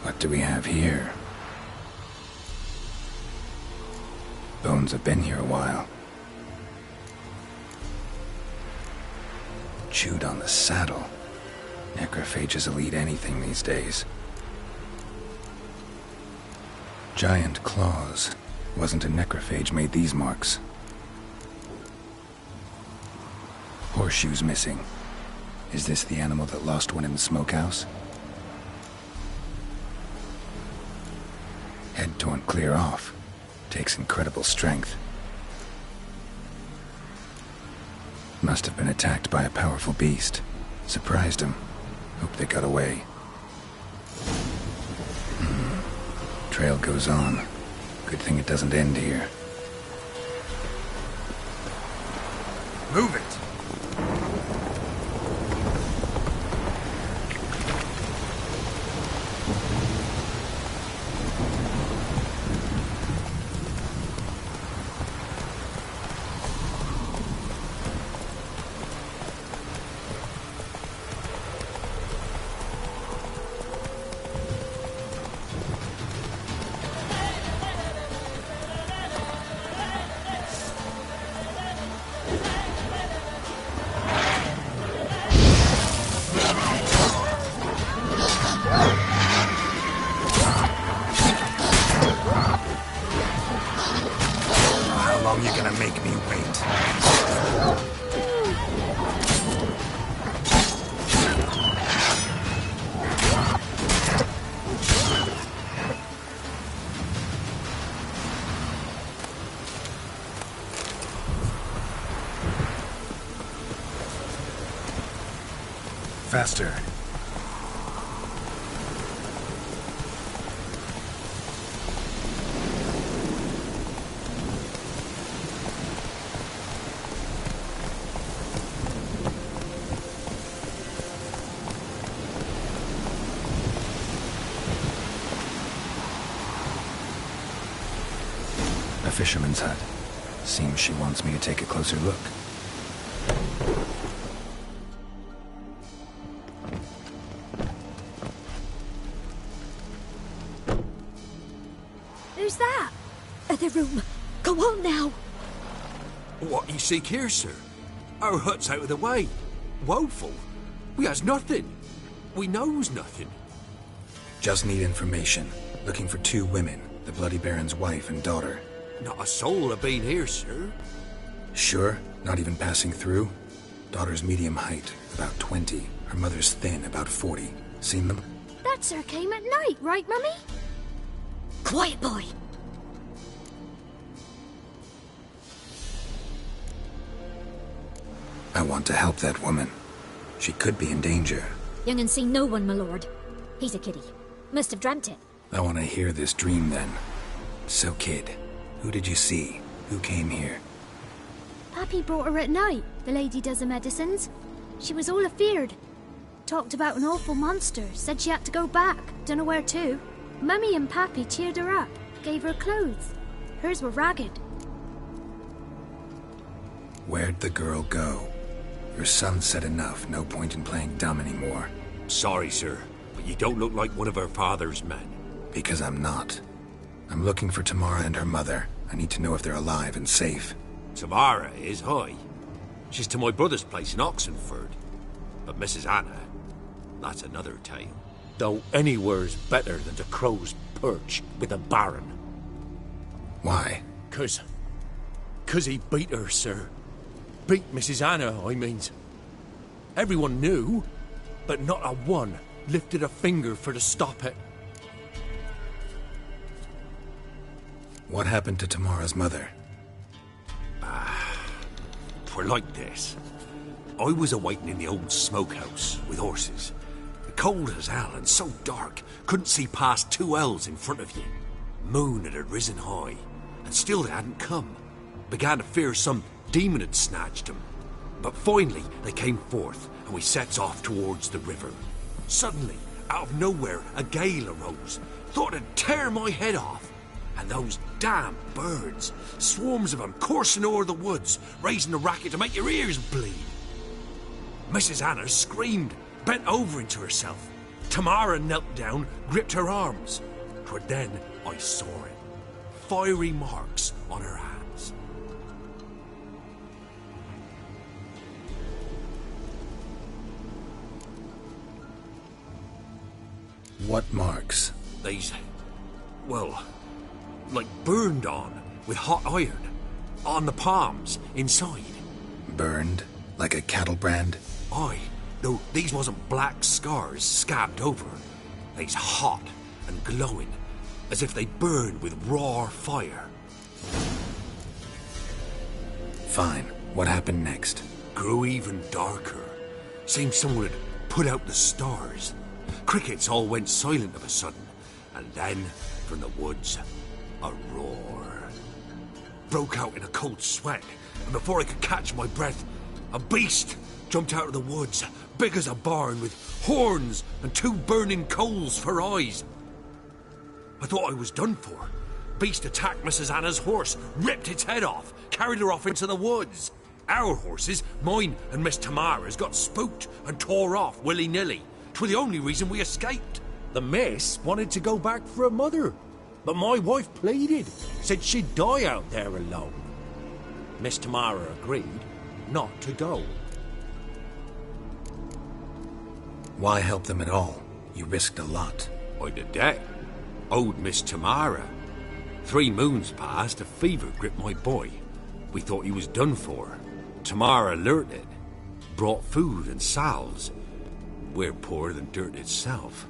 What do we have here? Bones have been here a while. Chewed on the saddle. Necrophages will eat anything these days. Giant claws. Wasn't a necrophage made these marks. Horseshoes missing. Is this the animal that lost one in the smokehouse? Head torn clear off. Takes incredible strength. Must have been attacked by a powerful beast. Surprised him. Hope they got away. Trail goes on. Good thing it doesn't end here. Move it! make me wait. Faster. A fisherman's hut. Seems she wants me to take a closer look. Who's that? Other room. Go on now. What you seek here, sir? Our hut's out of the way. Woeful. We has nothing. We knows nothing. Just need information. Looking for 2 women, the Bloody Baron's wife and daughter. Not a soul have been here, sir. Sure? Not even passing through? Daughter's medium height, about 20. Her mother's thin, about 40. Seen them? That sir came at night, right, Mummy? Quiet, boy. I want to help that woman. She could be in danger. Young and seen no one, my lord. He's a kiddie. Must have dreamt it. I want to hear this dream then. So, kid, who did you see? Who came here? Pappy brought her at night. The lady does the medicines. She was all afeared. Talked about an awful monster. Said she had to go back. Dunno where to. Mummy and Pappy cheered her up. Gave her clothes. Hers were ragged. Where'd the girl go? Your son said enough. No point in playing dumb anymore. Sorry, sir, but you don't look like one of her father's men. Because I'm not. I'm looking for Tamara and her mother. I need to know if they're alive and safe. Tamara is high. She's to my brother's place in Oxenford. But Mrs. Anna, that's another tale. Though anywhere's better than the Crow's Perch with a baron. Why? 'Cause he beat her, sir. Beat Mrs. Anna, I means. Everyone knew, but not a one lifted a finger for to stop it. What happened to Tamara's mother? Twere like this. I was awaiting in the old smokehouse with horses. Cold as hell and so dark, couldn't see past 2 ells in front of you. Moon had risen high, and still they hadn't come. Began to fear some demon had snatched them. But finally they came forth, and we sets off towards the river. Suddenly, out of nowhere, a gale arose. Thought it'd tear my head off. And those damn birds, swarms of them coursing o'er the woods, raising a racket to make your ears bleed. Mrs. Anna screamed, bent over into herself. Tamara knelt down, gripped her arms. 'Twere then I saw it. Fiery marks on her hands. What marks? These, well, like burned on with hot iron. On the palms, inside. Burned? Like a cattle brand? Aye, though these wasn't black scars scabbed over. They's hot and glowing, as if they burned with raw fire. Fine. What happened next? Grew even darker. Seemed someone had put out the stars. Crickets all went silent of a sudden, and then, from the woods, a roar. Broke out in a cold sweat, and before I could catch my breath, a beast jumped out of the woods, big as a barn, with horns and 2 burning coals for eyes. I thought I was done for. Beast attacked Mrs. Anna's horse, ripped its head off, carried her off into the woods. Our horses, mine and Miss Tamara's, got spooked and tore off willy-nilly. 'Twere the only reason we escaped. The miss wanted to go back for her mother, but my wife pleaded, said she'd die out there alone. Miss Tamara agreed not to go. Why help them at all? You risked a lot. I'd a debt. Owed Miss Tamara. 3 moons passed, a fever gripped my boy. We thought he was done for. Tamara alerted, brought food and salves. We're poorer than dirt itself.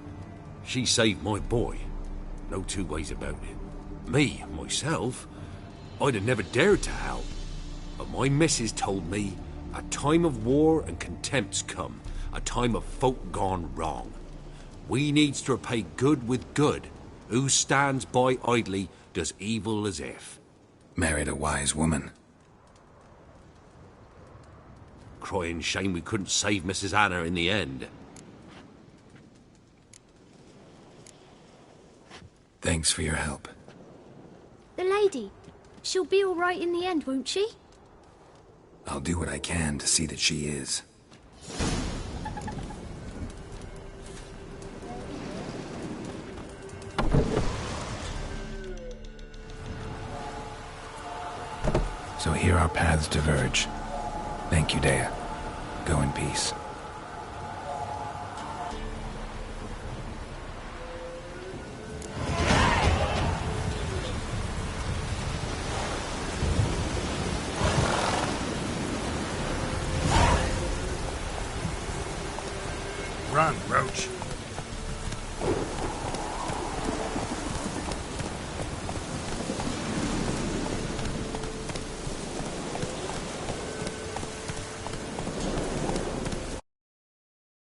She saved my boy. No two ways about it. Me, myself, I'd have never dared to help. But my missus told me a time of war and contempt's come. A time of folk gone wrong. We needs to repay good with good. Who stands by idly does evil as if. Married a wise woman. Crying shame we couldn't save Mrs. Anna in the end. Thanks for your help. The lady. She'll be all right in the end, won't she? I'll do what I can to see that she is. So here our paths diverge. Thank you, Dea. Go in peace. Run, Roach.